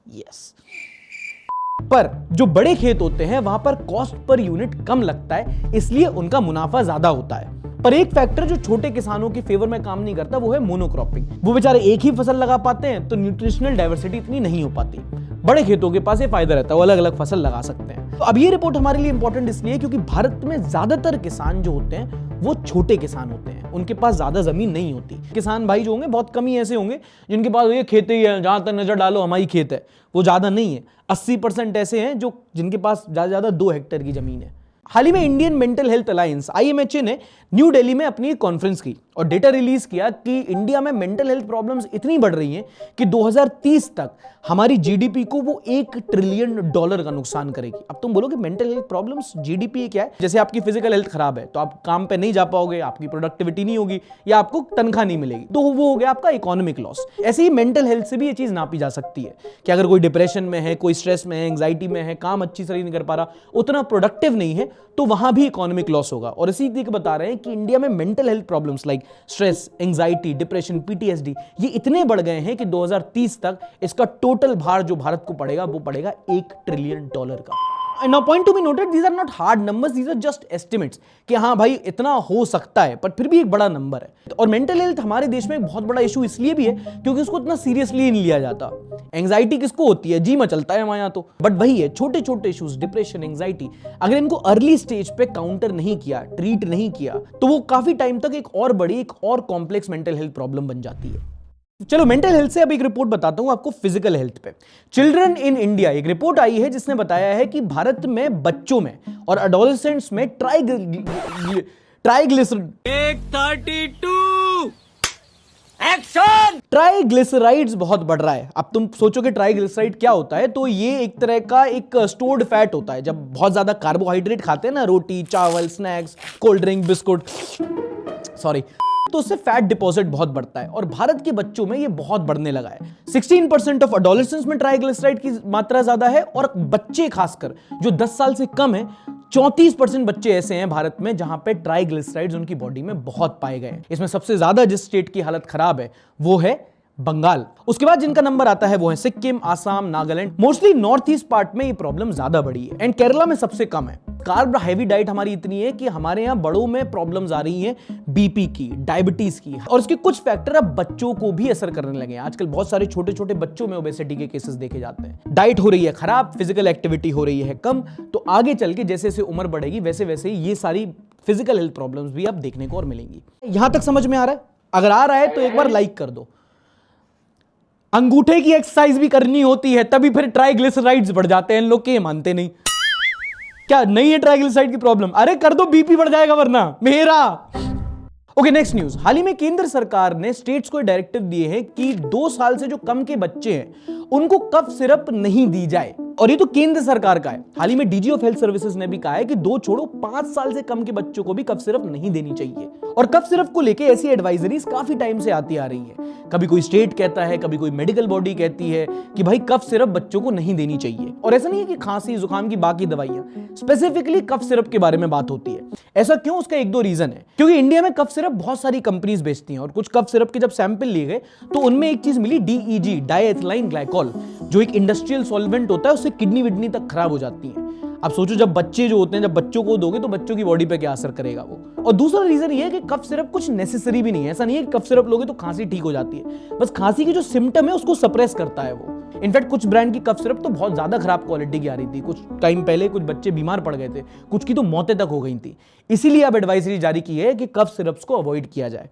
Yes, पर जो बड़े खेत होते हैं वहां पर कॉस्ट पर यूनिट कम लगता है, इसलिए उनका मुनाफा ज्यादा होता है। पर एक फैक्टर जो छोटे किसानों के फेवर में काम नहीं करता वो है मोनोक्रॉपिंग। वो बेचारे एक ही फसल लगा पाते हैं, तो न्यूट्रिशनल डाइवर्सिटी इतनी नहीं हो पाती। बड़े खेतों के पास ये फायदा रहता है, वो अलग अलग फसल लगा सकते हैं। तो अब ये रिपोर्ट हमारे लिए इंपॉर्टेंट इसलिए क्योंकि भारत में ज्यादातर किसान जो होते हैं वो छोटे किसान होते हैं, उनके पास ज्यादा जमीन नहीं होती। किसान भाई जो होंगे बहुत कम ही ऐसे होंगे जिनके पास ये खेत ही है, जहां तक नजर डालो हमारी खेत है, वो ज्यादा नहीं है। 80% ऐसे हैं जो जिनके पास ज्यादा 2 हेक्टेयर की जमीन है। हाल ही में Indian mental health alliance IMHA ने न्यू दिल्ली में अपनी कॉन्फ्रेंस की और डेटा रिलीज किया कि इंडिया में मेंटल हेल्थ प्रॉब्लम्स इतनी बढ़ रही हैं कि 2030 तक हमारी जीडीपी को वो $1 ट्रिलियन का नुकसान करेगी। अब तुम बोलोगे मेंटल हेल्थ प्रॉब्लम्स, जीडीपी क्या है? जैसे आपकी फिजिकल हेल्थ खराब है तो आप काम पे नहीं जा पाओगे, आपकी प्रोडक्टिविटी नहीं होगी, या आपको तनख्वाह नहीं मिलेगी, तो वो हो गया आपका इकोनॉमिक लॉस। ऐसे ही मेंटल हेल्थ से भी ये चीज नापी जा सकती है कि अगर कोई डिप्रेशन में है, कोई स्ट्रेस में है, एंग्जाइटी में है, काम अच्छी तरह नहीं कर पा रहा, उतना प्रोडक्टिव नहीं है, तो वहां भी इकोनॉमिक लॉस होगा। और इसी तरीके बता रहे हैं कि इंडिया में mental health problems like stress, anxiety, depression, PTSD ये इतने बढ़ गए हैं कि 2030 तक इसका टोटल भार जो भारत को पड़ेगा वो पड़ेगा $1 ट्रिलियन का। Now point to be noted, these are not hard numbers, these are just estimates कि हाँ भाई इतना हो सकता है, पर फिर भी एक बड़ा नंबर है। और मेंटल हेल्थ हमारे देश में एक बहुत बड़ा इशू इसलिए भी है क्योंकि उसको इतना सीरियसली नहीं लिया जाता। एंग्जाइटी किसको होती है? जी में चलता है हमारे यहाँ तो, बट वही है छोटे छोटे इश्यूज, डिप्रेशन, एंग्जाइटी, अगर इनको अर्ली स्टेज पे काउंटर नहीं किया, ट्रीट नहीं किया, तो वो काफी टाइम तक एक और बड़ी, एक और कॉम्प्लेक्स मेंटल हेल्थ प्रॉब्लम बन जाती है। चलो मेंटल हेल्थ से अब एक रिपोर्ट बताता हूं आपको फिजिकल हेल्थ पे। चिल्ड्रन इन इंडिया एक रिपोर्ट आई है जिसने बताया है कि भारत में बच्चों में और एडोलेसेंट्स में ट्राइग्लिसराइड्स बहुत बढ़ रहा है। अब तुम सोचो कि ट्राइग्लिसराइड क्या होता है, तो ये एक तरह का एक स्टोर्ड फैट होता है। जब बहुत ज्यादा कार्बोहाइड्रेट खाते हैं ना, रोटी, चावल, स्नैक्स, कोल्ड ड्रिंक, बिस्कुट, तो उससे फैट डिपॉजिट बहुत बढ़ता है और भारत के बच्चों में ये बहुत बढ़ने लगा है। 16% ऑफ एडोलेसेंट्स में ट्राइग्लिसराइड की मात्रा ज्यादा है, और बच्चे खासकर जो 10 साल से कम है, 34% बच्चे ऐसे हैं भारत में जहां पे ट्राइग्लिसराइड्स उनकी बॉडी में बहुत पाए गए हैं। इसमें सबसे ज्यादा जिस स्टेट की हालत खराब है वो है बंगाल। उसके बाद जिनका नंबर आता है वो है Sikkim, Assam, Nagaland. Mostly north east part में ये प्रॉब्लम ज्यादा बड़ी है एंड केरला में सबसे कम है। कार्ब हेवी डाइट हमारी इतनी है कि हमारे यहाँ बड़ों में प्रॉब्लम्स आ रही हैं, बीपी की, डायबिटीज की, और इसके कुछ फैक्टर अब बच्चों को भी असर करने लगे हैं। आजकल बहुत सारे छोटे छोटे बच्चों में ओबेसिटी के केसेस देखे जाते हैं। डाइट हो रही है खराब, फिजिकल एक्टिविटी हो रही है कम, तो आगे चल के जैसे जैसे उम्र बढ़ेगी वैसे वैसे ये सारी फिजिकल हेल्थ प्रॉब्लम्स भी अब देखने को और मिलेंगी। यहां तक समझ में आ रहा है? अगर आ रहा है तो एक बार लाइक कर दो। अंगूठे की एक्सरसाइज भी करनी होती है तभी फिर ट्राइग्लिसराइड्स बढ़ जाते हैं, इन लोग के मानते नहीं। क्या नहीं है ट्राइग्लिसराइड की प्रॉब्लम? अरे कर दो, बीपी बढ़ जाएगा वरना मेरा। Okay, next news. हाल ही में केंद्र सरकार ने स्टेट्स को डायरेक्टिव दिए हैं कि 2 साल से जो कम के बच्चे हैं उनको कफ सिरप नहीं दी जाए, और ये तो केंद्र सरकार का है। हाल ही में डीजी ऑफ हेल्थ सर्विसेज ने भी कहा है कि 2 छोड़ो 5 साल से कम के बच्चों को भी कफ सिरप नहीं देनी चाहिए। और कफ सिरप को लेके ऐसी एडवाइजरीज काफी टाइम से आती आ रही है। कभी कोई स्टेट कहता है, कभी कोई मेडिकल बॉडी कहती है कि भाई कफ सिरप बच्चों को नहीं देनी चाहिए। और ऐसा नहीं है कि खांसी जुकाम की बाकी दवाइयां, स्पेसिफिकली कफ सिरप के बारे में बात होती है। ऐसा क्यों? उसका 1-2 रीजन है। क्योंकि इंडिया में कफ सिरप बहुत सारी कंपनीज बेचती हैं, और कुछ कफ सिरप के जब सैंपल लिए गए तो उनमें एक चीज मिली, DEG, डाइएथिलाइन ग्लाइकोल, जो एक इंडस्ट्रियल सॉल्वेंट होता है, उससे किडनी विडनी तक खराब हो जाती है। अब सोचो, जब बच्चे जो होते हैं, जब बच्चों को दोगे तो बच्चों की बॉडी पे क्या असर करेगा वो। और दूसरा रीजन ये है कि कफ सिरप कुछ नेसेसरी भी नहीं है। ऐसा नहीं है कि कफ सिरप लोगे तो खांसी ठीक हो जाती है, बस खांसी की जो सिम्टम है उसको सप्रेस करता है वो। इनफैक्ट कुछ ब्रांड की कफ सिरप तो बहुत ज्यादा खराब क्वालिटी की आ रही थी। कुछ टाइम पहले कुछ बच्चे बीमार पड़ गए थे, कुछ की तो मौतें तक हो गई थी। इसीलिए अब एडवाइजरी जारी की है कि कफ सिरप्स को अवॉइड किया जाए।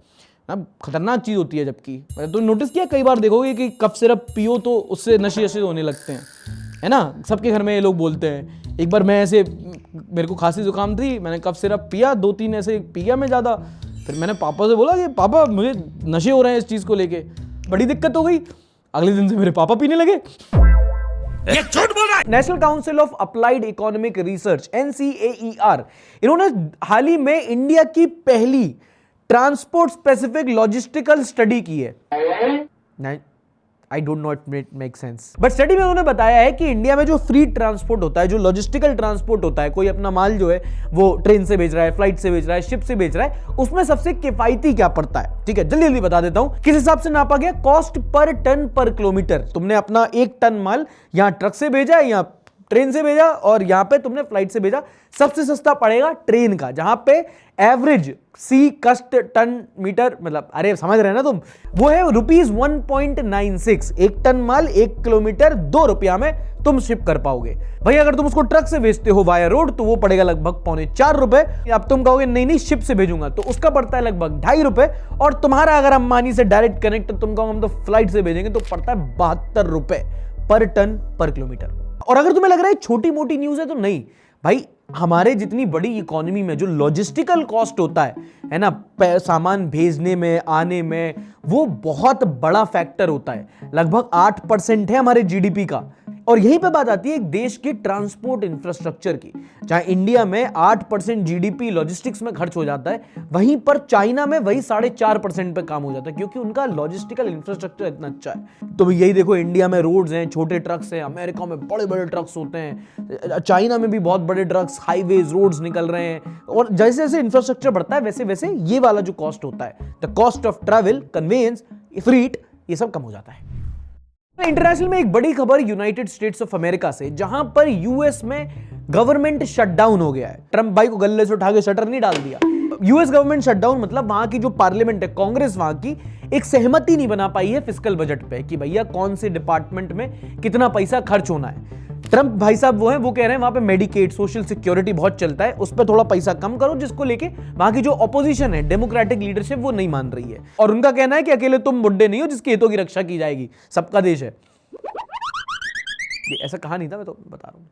अब खतरनाक चीज होती है, जबकि तो नोटिस किया, कई बार देखोगे कि कफ सिरप पियो तो उससे नशे होने लगते हैं, है ना। सबके घर में ये लोग बोलते हैं। एक बार मैं ऐसे, मेरे को खांसी जुकाम थी, मैंने कफ सिरप पिया, 2-3 ऐसे पिया मैं ज़्यादा। फिर मैंने पापा से बोला कि पापा मुझे नशे हो रहे हैं इस चीज़ को लेके, बड़ी दिक्कत हो गई। अगले दिन से मेरे पापा पीने लगे। National council of applied economic research NCAER, इन्होंने हाल ही में इंडिया की पहली ट्रांसपोर्ट स्पेसिफिक लॉजिस्टिकल स्टडी की है। I don't know it make sense, but study में उन्होंने बताया है कि इंडिया में जो फ्री ट्रांसपोर्ट होता है, जो लॉजिस्टिकल ट्रांसपोर्ट होता है, कोई अपना माल जो है वो ट्रेन से भेज रहा है, फ्लाइट से भेज रहा है, शिप से भेज रहा है, उसमें सबसे किफायती क्या पड़ता है। ठीक है, जल्दी जल्दी बता देता हूं। किस हिसाब से नापा गया? कॉस्ट पर टन पर किलोमीटर। तुमने अपना 1 टन माल यहां ट्रक से भेजा है या ट्रेन से भेजा, और यहां पे तुमने फ्लाइट से भेजा, सबसे सस्ता पड़ेगा ट्रेन का, जहां पे एवरेज सी कस्ट टन मीटर, मतलब अरे समझ रहे हैं ना तुम, वो है ₹1.96। 1 टन माल 1 किलोमीटर 2 रुपया में तुम शिप कर पाओगे। भाई अगर तुम उसको ट्रक से भेजते हो वाया रोड तो वो पड़ेगा लगभग ₹4.25। अब तुम कहोगे नहीं शिप से भेजूंगा, तो उसका पड़ता है लगभग ₹2.5। और तुम्हारा अगर अंबानी से डायरेक्ट कनेक्ट, तुम कहो हम तो फ्लाइट से भेजेंगे, तो पड़ता है ₹72 पर टन पर किलोमीटर। और अगर तुम्हें लग रहा है छोटी मोटी न्यूज है, तो नहीं भाई, हमारे जितनी बड़ी इकोनॉमी में जो लॉजिस्टिकल कॉस्ट होता है ना, सामान भेजने में, आने में, वो बहुत बड़ा फैक्टर होता है। लगभग 8% है हमारे जीडीपी का। और यहीं पे बात आती है एक देश की ट्रांसपोर्ट इंफ्रास्ट्रक्चर की। जहां इंडिया में 8% जीडीपी लॉजिस्टिक्स में खर्च हो जाता है, वहीं पर चाइना में वही 4.5% पे काम हो जाता है, क्योंकि उनका लॉजिस्टिकल इंफ्रास्ट्रक्चर इतना अच्छा है। तो यही देखो, इंडिया में रोड्स हैं, छोटे ट्रक्स हैं, अमेरिका में बड़े बड़े ट्रक्स होते हैं, चाइना में भी बहुत बड़े ट्रक्स, हाईवेज, रोड्स निकल रहे हैं। और जैसे जैसे इंफ्रास्ट्रक्चर बढ़ता है, वैसे वैसे ये वाला जो कॉस्ट होता है, the cost of travel, conveyance, freight, ये सब कम हो जाता है। इंटरनेशनल में एक बड़ी खबर यूनाइटेड स्टेट्स ऑफ अमेरिका से, जहां पर यूएस में गवर्नमेंट शटडाउन हो गया है। ट्रंप भाई को गले से उठा के शटर नहीं डाल दिया। यूएस गवर्नमेंट शटडाउन मतलब वहां की जो पार्लियामेंट है, कांग्रेस वहां की एक सहमति नहीं बना पाई है फिस्कल बजट पे कि भैया कौन से डिपार्टमेंट में कितना पैसा खर्च होना है। ट्रंप भाई साहब वो कह रहे हैं वहां पे मेडिकेड, सोशल सिक्योरिटी बहुत चलता है, उस पर थोड़ा पैसा कम करो, जिसको लेके वहां की जो ऑपोजिशन है, डेमोक्रेटिक लीडरशिप, वो नहीं मान रही है। और उनका कहना है कि अकेले तुम बुड्ढे नहीं हो जिसके हितों की रक्षा की जाएगी, सबका देश है। ऐसा कहा नहीं था, मैं तो बता रहा हूं।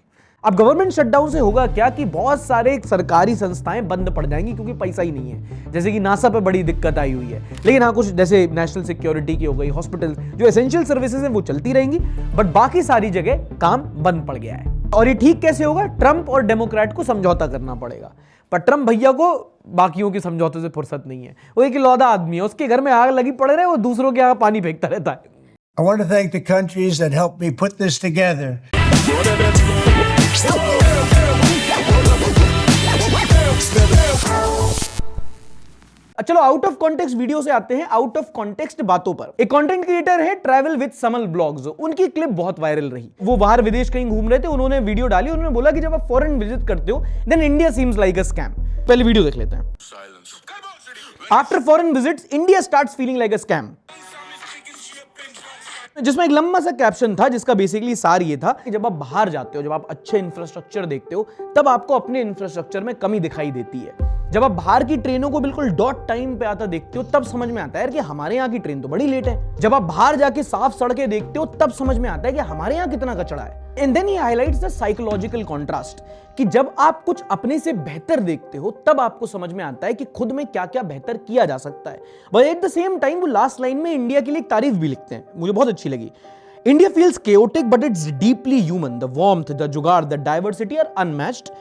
अब गवर्नमेंट शटडाउन से होगा क्या कि बहुत सारे सरकारी संस्थाएं बंद पड़ जाएंगी क्योंकि पैसा ही नहीं है। जैसे कि नासा पे बड़ी दिक्कत आई हुई है, लेकिन हाँ कुछ जैसे नेशनल सिक्योरिटी की हो गई, हॉस्पिटल, जो एसेंशियल सर्विसेज हैं वो चलती रहेंगी, बट बाकी सारी जगह काम बंद पड़ गया है। और ये ठीक कैसे होगा? ट्रंप और डेमोक्रेट को समझौता करना पड़ेगा। पर ट्रंप भैया को बाकियों के समझौते से फुर्सत नहीं है। वो एक लौदा आदमी है, उसके घर में आग लगी पड़ रहे, वो दूसरों के आगे पानी फेंकता रहता है। I want to thank the countries that helped me put this together. चलो आउट ऑफ कॉन्टेक्स्ट वीडियो से आते हैं आउट ऑफ कॉन्टेक्स्ट बातों पर। एक कंटेंट क्रिएटर है ट्रैवल विद समल ब्लॉग्स, उनकी क्लिप बहुत वायरल रही। वो बाहर विदेश कहीं घूम रहे थे, उन्होंने वीडियो डाली, उन्होंने बोला कि जब आप फॉरेन विजिट करते हो then India seems like a scam. पहले वीडियो देख लेते हैं। After foreign visits India starts feeling like a scam, जिसमें एक लंबा सा कैप्शन था जिसका बेसिकली सार ये था कि जब आप बाहर जाते हो, जब आप अच्छे इंफ्रास्ट्रक्चर देखते हो, तब आपको अपने इंफ्रास्ट्रक्चर में कमी दिखाई देती है। जब आप बाहर की ट्रेनों को बिल्कुल डॉट टाइम पे आता देखते हो तब समझ में आता है यार कि हमारे यहाँ की ट्रेन तो बड़ी लेट है। जब आप बाहर जाके साफ सड़कें देखते हो तब समझ में आता है कि हमारे यहाँ कितना कचरा है। And then he highlights the psychological contrast कि जब आप कुछ अपने से बेहतर देखते हो तब आपको समझ में आता है कि खुद में क्या क्या बेहतर किया जा सकता है। But at the same time वो लास्ट लाइन में इंडिया के लिए एक तारीफ भी लिखते हैं, मुझे बहुत अच्छी लगी। India feels chaotic but it's deeply human. The warmth, the जुगाड़, the diversity are unmatched.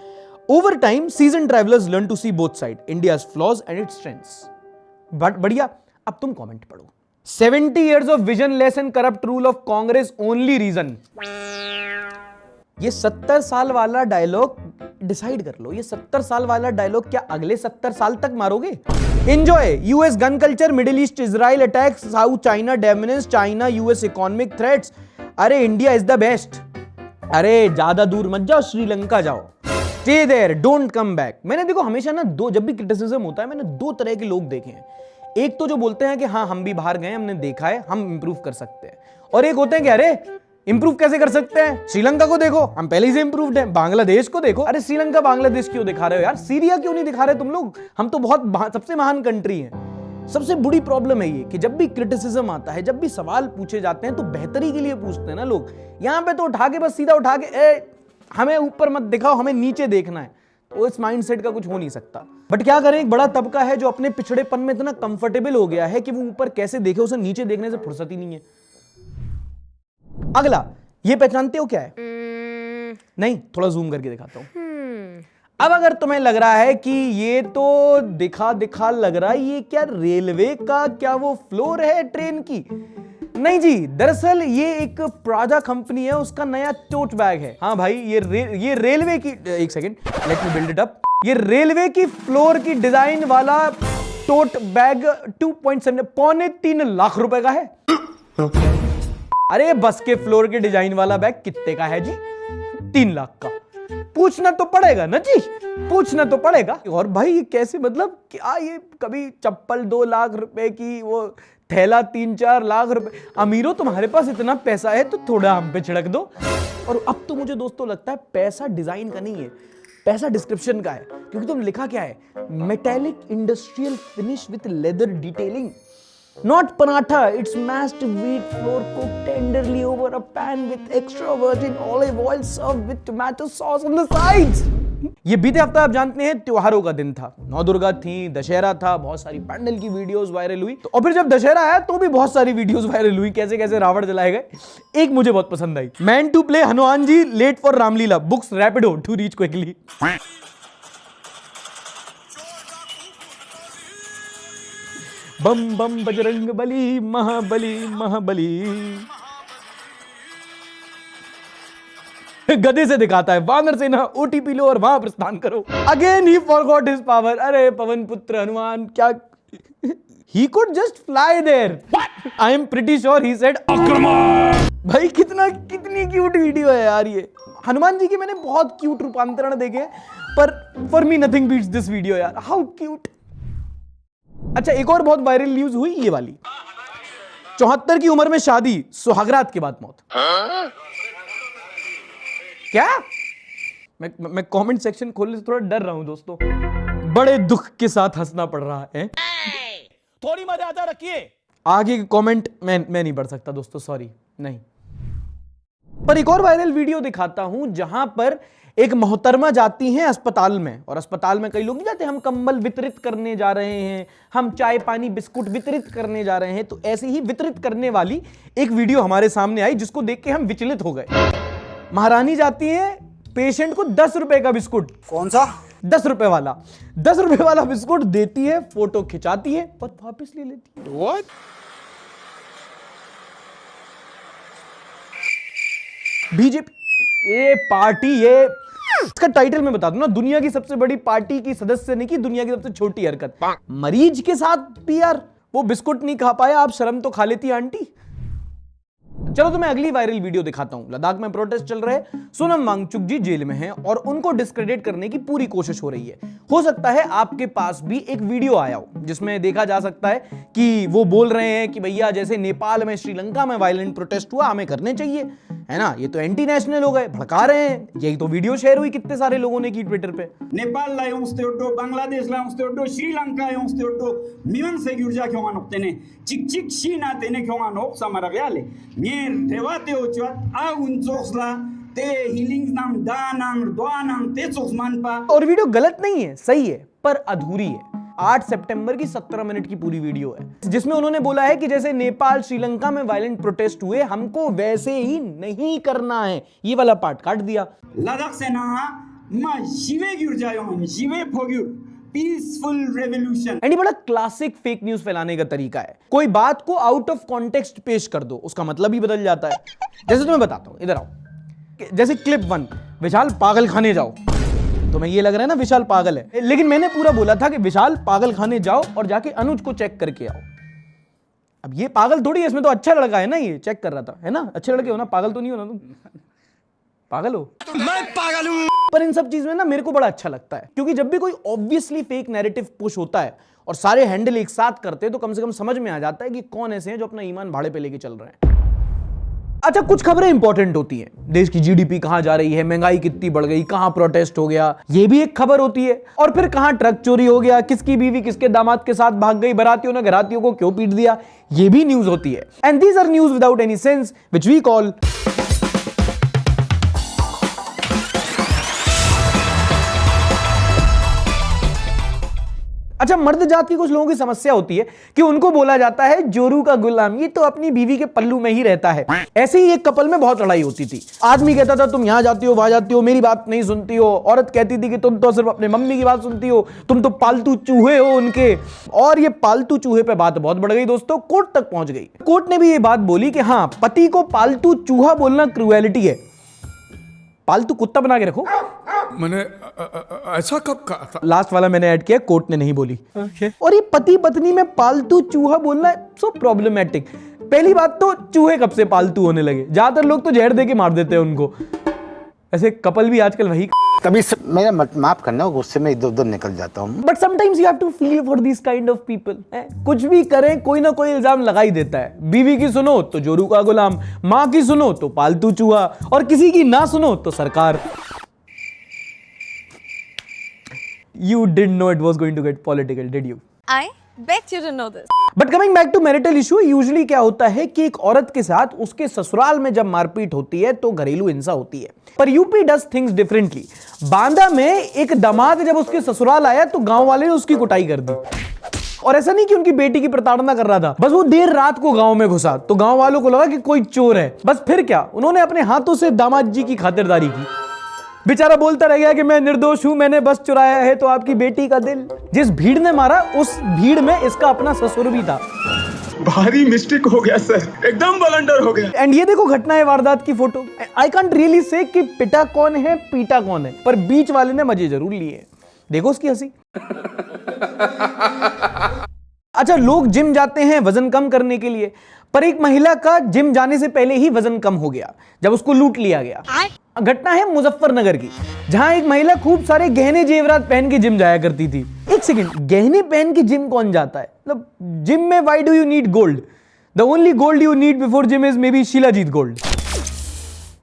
Over time, seasoned travelers learn to see both sides, India's flaws and its strengths. But बढ़िया, अब तुम कमेंट पढ़ो। 70 years of visionless and corrupt rule of Congress only reason. ये 70 साल वाला dialogue decide कर लो, ये 70 साल वाला डायलॉग क्या अगले 70 साल तक मारोगे? Enjoy US gun culture, Middle East Israel attacks, South China dominance, China US economic threats. अरे इंडिया इज द बेस्ट। अरे ज्यादा दूर मत जाओ, श्रीलंका जाओ। Stay there, don't come back. मैंने देखो हमेशा ना जब भी क्रिटिसिज्म होता है मैंने दो तरह के लोग देखे हैं। एक तो जो बोलते हैं कि हाँ हम भी बाहर गए, हमने देखा है, हम इंप्रूव कर सकते हैं, और एक होते हैं कि अरे इंप्रूव कैसे कर सकते हैं, श्रीलंका को देखो हम पहले ही से इंप्रूव्ड हैं, बांग्लादेश को देखो। अरे श्रीलंका बांग्लादेश क्यों दिखा रहे हो यार, सीरिया क्यों नहीं दिखा रहे तुम लोग? हम तो बहुत सबसे महान कंट्री हैं। सबसे बुरी प्रॉब्लम है ये कि जब भी क्रिटिसिज्म आता है, जब भी सवाल पूछे जाते हैं तो बेहतरी के लिए पूछते हैं ना लोग। यहां पे तो उठा के बस सीधा उठा के हमें ऊपर मत दिखाओ, हमें नीचे देखना है, तो इस माइंडसेट का कुछ हो नहीं सकता। बट क्या करें, एक बड़ा तबका है जो अपने पिछड़ेपन में इतना कंफर्टेबल हो गया है कि वो ऊपर कैसे देखे, उसे नीचे देखने से फुर्सत ही नहीं है। अगला, ये पहचानते हो क्या है? नहीं, थोड़ा जूम करके दिखाता हूं। अब अगर तुम्हें लग रहा है कि ये तो दिखा दिखा लग रहा है, ये क्या रेलवे का क्या वो फ्लोर है ट्रेन की? नहीं जी, दरअसल ये एक प्राजा कंपनी है, उसका नया टोट बैग है। हाँ भाई, ये रेलवे की, एक second, let me build it up. ये रेलवे की फ्लोर की डिजाइन वाला टोट बैग 2.7 3.25 लाख रुपए का है। अरे बस के फ्लोर के डिजाइन वाला बैग कितने का है जी? 3 लाख का। पूछना तो पड़ेगा ना जी, पूछना तो पड़ेगा। और भाई ये कैसे, मतलब क्या ये कभी चप्पल 2 लाख रुपए की, वो थैला 3-4 लाख रुपए। अमीरों तुम्हारे पास इतना पैसा है तो थोड़ा हम पे छिड़क दो। और अब तो मुझे दोस्तों लगता है पैसा डिजाइन का नहीं है, पैसा डिस्क्रिप्शन का है, क्योंकि तुम लिखा क्या है, metallic industrial finish with leather detailing, not paratha, it's mashed wheat flour cooked tenderly over a pan with extra virgin olive oil served with tomato sauce on the sides. ये बीते हफ्ता आप जानते हैं त्योहारों का दिन था, नौ दुर्गा थी, दशहरा था, बहुत सारी पैंडल की वीडियोस वायरल हुई। तो और फिर जब दशहरा आया तो भी बहुत सारी वीडियोस वायरल हुई, कैसे कैसे रावण जलाए गए। एक मुझे बहुत पसंद आई, man to play Hanuman ji late for Ramlila, books Rapido to reach quickly. बम बम बजरंग बली महाबली महाबली। गधे से दिखाता है, वानर सेना ओटीपी लो और वहां प्रस्थान करो। अगेन ही फॉरगॉट हिज पावर। अरे पवन पुत्र हनुमान क्या, he could just fly there. I am pretty sure he said आक्रमण। भाई कितनी क्यूट वीडियो है यार ये। हनुमान जी के मैंने बहुत क्यूट रूपांतरण देखे, पर for me nothing beats this video यार, हाउ क्यूट। अच्छा, एक और बहुत वायरल न्यूज हुई ये वाली, 74 की उम्र में शादी, सुहागरात के बाद मौत। क्या? मैं कमेंट सेक्शन खोलने से थोड़ा डर रहा हूं दोस्तों, बड़े दुख के साथ हंसना पड़ रहा है। थोड़ी मर्यादा रखिए। आगे के कमेंट मैं नहीं पढ़ सकता दोस्तों, सॉरी, नहीं। पर एक और वायरल वीडियो दिखाता हूं जहां पर एक मोहतरमा जाती हैं अस्पताल में, और अस्पताल में कई लोग नहीं जाते, हम कंबल वितरित करने जा रहे हैं, हम चाय पानी बिस्कुट वितरित करने जा रहे हैं। तो ऐसे ही वितरित करने वाली एक वीडियो हमारे सामने आई जिसको देख के हम विचलित हो गए। महारानी जाती है पेशेंट को 10 रुपए का बिस्कुट, कौन सा? 10 रुपए वाला, 10 रुपए वाला बिस्कुट देती है, फोटो खिंचाती है और वापस ले लेती है। What? बीजेपी ये पार्टी, ये इसका टाइटल मैं बता दूं ना, दुनिया की सबसे बड़ी पार्टी की सदस्य ने की दुनिया की सबसे छोटी हरकत, मरीज के साथ पीआर। वो बिस्कुट नहीं खा पाया, आप शर्म तो खा लेती आंटी। चलो तो मैं अगली वायरल वीडियो दिखाता हूं। लद्दाख में प्रोटेस्ट चल रहे हैं, सोनम वांगचुक जी जेल में हैं और उनको डिस्क्रेडिट करने की पूरी कोशिश हो रही है। हो सकता है आपके पास भी एक वीडियो आया हो जिसमें देखा जा सकता है कि वो बोल रहे हैं कि भैया जैसे नेपाल में, श्रीलंका में वायलेंट प्रोटेस्ट हुआ, हमें करने चाहिए, है ना, ये तो एंटी नेशनल हो गए, भड़का रहे हैं। यही तो वीडियो शेयर हुई, कितने सारे लोगों ने की ट्विटर पे। नेपाल लाई उस्ते उठो, बांग्लादेश लाई उस्ते उठो, श्रीलंका लाई उस्ते उठो, मिमन से गिरजा क्यों नोक्तेने, चिक चिक शीना तेने क्यों नोक समरा गयाले, मेर देवाते ओचवत आ उनचोसला ते हीलिंग्स नाम दानाम द्वानाम ते चोस मानपा। और वीडियो गलत नहीं है, सही है, पर अधूरी है। 8 सितंबर की 17 मिनट की पूरी वीडियो है जिसमें उन्होंने बोला है कि जैसे नेपाल श्रीलंका में वायलेंट प्रोटेस्ट हुए, हमको वैसे ही नहीं करना है। ये वाला पार्ट काट दिया। लद्दाख से ना मा शिवे गिरजायो, शिवे फोग्यू पीसफुल रेवोल्यूशन। एंड ये बड़ा क्लासिक फेक न्यूज फैलाने का तरीका है। कोई बात को आउट ऑफ कॉन्टेक्स्ट पेश कर दो, उसका मतलब ही बदल जाता है। जैसे तुम्हें बताता हूं, इधर आओ। जैसे क्लिप 1, विशाल पागल खाने जाओ, तुम्हें ये लग रहा है ना विशाल पागल है, लेकिन मैंने पूरा बोला था कि विशाल पागल खाने जाओ और जाके अनुज को चेक करके आओ। अब ये पागल थोड़ी है, इसमें तो अच्छा लड़का है ना, ये चेक कर रहा था, है ना, अच्छे लड़के हो ना, पागल तो नहीं हो ना तुम, पागल हो? मैं पागल हूं। पर इन सब चीज में ना मेरे को बड़ा अच्छा लगता है, क्योंकि जब भी कोई ऑब्वियसली फेक नैरेटिव पुश होता है और सारे हैंडल एक साथ करते हैं तो कम से कम समझ में आ जाता है कि कौन ऐसे हैं जो अपना ईमान भाड़े पे लेके चल रहे हैं। अच्छा, कुछ खबरें इंपॉर्टेंट होती हैं। देश की जीडीपी कहां जा रही है, महंगाई कितनी बढ़ गई, कहां प्रोटेस्ट हो गया, ये भी एक खबर होती है। और फिर कहां ट्रक चोरी हो गया, किसकी बीवी किसके दामाद के साथ भाग गई, बारातियों ने घरातियों को क्यों पीट दिया, ये भी न्यूज होती है। And these are news without any sense which we call अच्छा, मर्द जात की कुछ लोगों की समस्या होती है कि उनको बोला जाता है जोरू का गुलाम, ये तो अपनी बीवी के पल्लू में ही रहता है। ऐसे ही एक कपल में बहुत लड़ाई होती थी। आदमी कहता था तुम यहां जाती हो, वहां जाती हो, मेरी बात नहीं सुनती हो। औरत कहती थी कि तुम तो सिर्फ अपने मम्मी की बात सुनती हो, तुम तो पालतू चूहे हो उनके। और ये पालतू चूहे पे बात बहुत बढ़ गई दोस्तों, कोर्ट तक पहुंच गई। कोर्ट ने भी ये बात बोली कि हाँ, पति को पालतू चूहा बोलना क्रूएलिटी है। पालतू कुत्ता बना के रखो। मैंने ऐसा कब कहा था? लास्ट वाला मैंने ऐड किया, कोर्ट ने नहीं बोली। और ये पति पत्नी में पालतू चूहा बोलना सो प्रॉब्लमेटिक। पहली बात तो चूहे कब से पालतू होने लगे? ज्यादातर लोग तो जहर दे के मार देते हैं उनको। ऐसे कपल भी आजकल वही। कभी मेरा माफ करना, गुस्से में इधर उधर निकल जाता हूँ। But sometimes you have to feel for this kind of people. कुछ भी करें, कोई ना कोई इल्जाम लगा ही देता है। बीवी की सुनो तो जोरू का गुलाम, माँ की सुनो तो पालतू चूहा, और किसी की ना सुनो तो सरकार। You didn't know it was going to get political, did you? I bet you didn't know this. But coming back to marital issue, usually क्या होता है कि एक औरत के साथ उसके ससुराल में जब मारपीट होती है तो घरेलू हिंसा होती है। पर UP does things differently. Banda में एक दामाद जब उसके ससुराल आया तो गांव वाले ने उसकी कुटाई कर दी। और ऐसा नहीं कि उनकी बेटी की प्रताड़ना कर रहा था, बस वो देर रात को गांव में घुसा तो गांव वालों को लगा कि कोई चोर है। बस फिर क्या, उन्होंने अपने हाथों से दामाद जी की खातिरदारी की। बेचारा बोलता रह गया कि मैं निर्दोष हूं, मैंने बस चुराया है तो आपकी बेटी का दिल। जिस भीड़ ने मारा उस भीड़ में इसका अपना ससुर भी था। भारी मिस्टेक हो गया सर, एकदम ब्लंडर हो गया। एंड ये देखो घटनाएं वारदात की photo. I can't really say कि पिटा कौन है पीटा कौन है, पर बीच वाले ने मजे जरूर लिए। देखो उसकी हंसी। अच्छा, लोग जिम जाते हैं वजन कम करने के लिए, पर एक महिला का जिम जाने से पहले ही वजन कम हो गया जब उसको लूट लिया गया। घटना है मुजफ्फरनगर की, जहां एक महिला खूब सारे गहने जेवरात पहन के जिम जाया करती थी। एक सेकंड, गहने पहन के जिम कौन जाता है? मतलब जिम में why do you need gold? The only gold you need before gym is may be shilajit gold.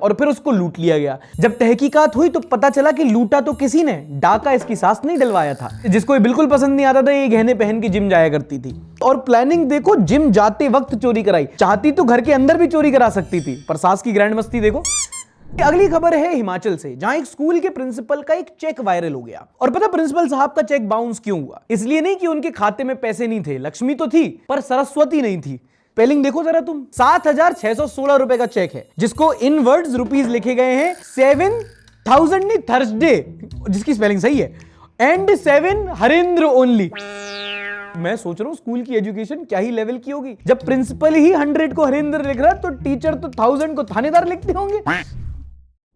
और फिर उसको लूट लिया गया। जब तहकीकात हुई तो पता चला कि लूटा तो किसी ने, डाका इसकी सास ने डलवाया था, जिसको ये बिल्कुल पसंद नहीं आता था। ये गहने पहन के जिम जाया करती थी। और प्लानिंग देखो, जिम जाते वक्त चोरी कराई। चाहती तो घर के अंदर भी चोरी करा सकती थी, पर सास की ग्रैंड मस्ती देखो। अगली खबर है हिमाचल से, जहां एक स्कूल के प्रिंसिपल का एक चेक वायरल हो गया। और पता प्रिंसिपल साहब का चेक बाउंस क्यों हुआ? इसलिए नहीं कि उनके खाते में पैसे नहीं थे, लक्ष्मी तो थी पर सरस्वती नहीं थी। स्पेलिंग देखो जरा तुम, 7,616 रुपए का चेक है, जिसको इन वर्ड्स रुपीस लिखे गए हैं 7,000 नहीं थर्सडे, जिसकी स्पेलिंग सही है, एंड 7 हरेंद्र ओनली। मैं सोच रहा हूं स्कूल की एजुकेशन क्या ही लेवल की होगी। जब प्रिंसिपल ही 100 को हरेंद्र लिख रहा तो टीचर तो 1000 को थानेदार लिखते होंगे।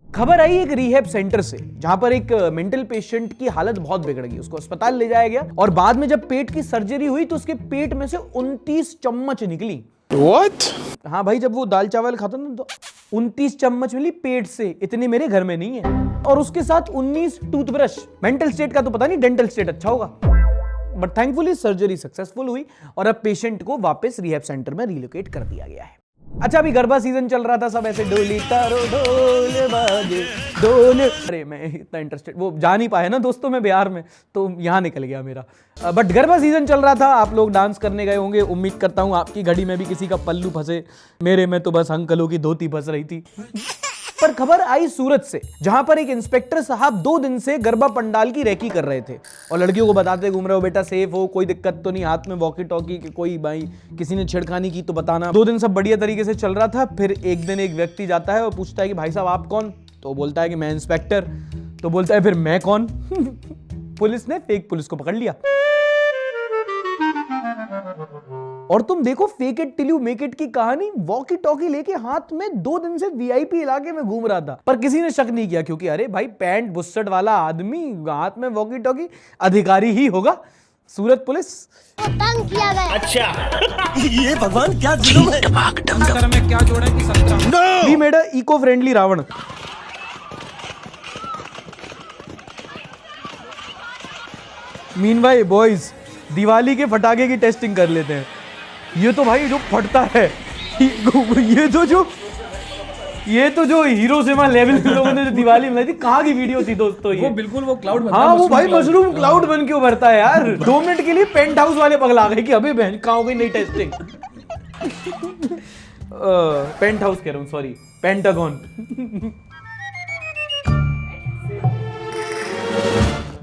खबर आई एक रिहैब सेंटर से, जहां पर एक मेंटल पेशेंट की हालत बहुत बिगड़ गई। उसको अस्पताल ले जाया गया और बाद में जब पेट की सर्जरी हुई तो उसके पेट में से 29 चम्मच निकली। What? हाँ भाई, जब वो दाल चावल खाता ना तो 29 चम्मच मिली पेट से, इतने मेरे घर में नहीं है। और उसके साथ 19 टूथब्रश। मेंटल स्टेट का तो पता नहीं, डेंटल स्टेट अच्छा होगा। बट थैंकफुली सर्जरी सक्सेसफुल हुई और अब पेशेंट को वापस रिहैब सेंटर में रिलोकेट कर दिया गया है। अच्छा, अभी गरबा सीजन चल रहा था, सब ऐसे डोली तारो ढोल बाजे डोले। अरे मैं इतना इंटरेस्टेड, वो जा नहीं पाया ना दोस्तों मैं बिहार में, तो यहाँ निकल गया मेरा। बट गरबा सीजन चल रहा था, आप लोग डांस करने गए होंगे। उम्मीद करता हूँ आपकी घड़ी में भी किसी का पल्लू फंसे, मेरे में तो बस अंकलों की धोती फंस रही थी। पर खबर आई सूरत से, जहां पर एक इंस्पेक्टर साहब 2 दिन से गरबा पंडाल की रेकी कर रहे थे और लड़कियों को बताते घूम रहे हो, बेटा सेफ हो, कोई दिक्कत तो नहीं, हाथ में वॉकी टॉकी कि कोई भाई किसी ने छेड़खानी की तो बताना। 2 दिन सब बढ़िया तरीके से चल रहा था। फिर एक दिन एक व्यक्ति जाता है और पूछता है कि भाई साहब आप कौन? तो बोलता है कि मैं इंस्पेक्टर। तो बोलता है फिर मैं कौन? पुलिस ने फेक पुलिस को पकड़ लिया। और तुम देखो fake it till you make it की कहानी, वॉकी टॉकी लेके हाथ में 2 दिन से वीआईपी इलाके में घूम रहा था। पर किसी ने शक नहीं किया, क्योंकि अरे भाई पैंट बुस्सट वाला आदमी हाथ में वॉकी टॉकी, अधिकारी ही होगा। सूरत पुलिस तंग किया गया। अच्छा ये भगवान क्या जुल्म है। में क्या जोड़ा कि संतरा we made a eco friendly Ravan. Meanwhile boys, Diwali के फटाके की टेस्टिंग कर लेते हैं। ये तो भाई जो फटता है, ये तो जो हिरोशिमा लेवल के लोगों ने जो दिवाली बनाई थी, कहाँ की वीडियो थी दोस्तों ये? वो बिल्कुल वो क्लाउड बनता हाँ वो भाई मशरूम क्लाउड बन के उभरता है यार। 2 मिनट के लिए पेंट हाउस वाले पगला गए कि अबे बहन कहाँ हो गई नई टेस्टिंग। पेंट हाउस कह रहा हूँ, sorry Pentagon.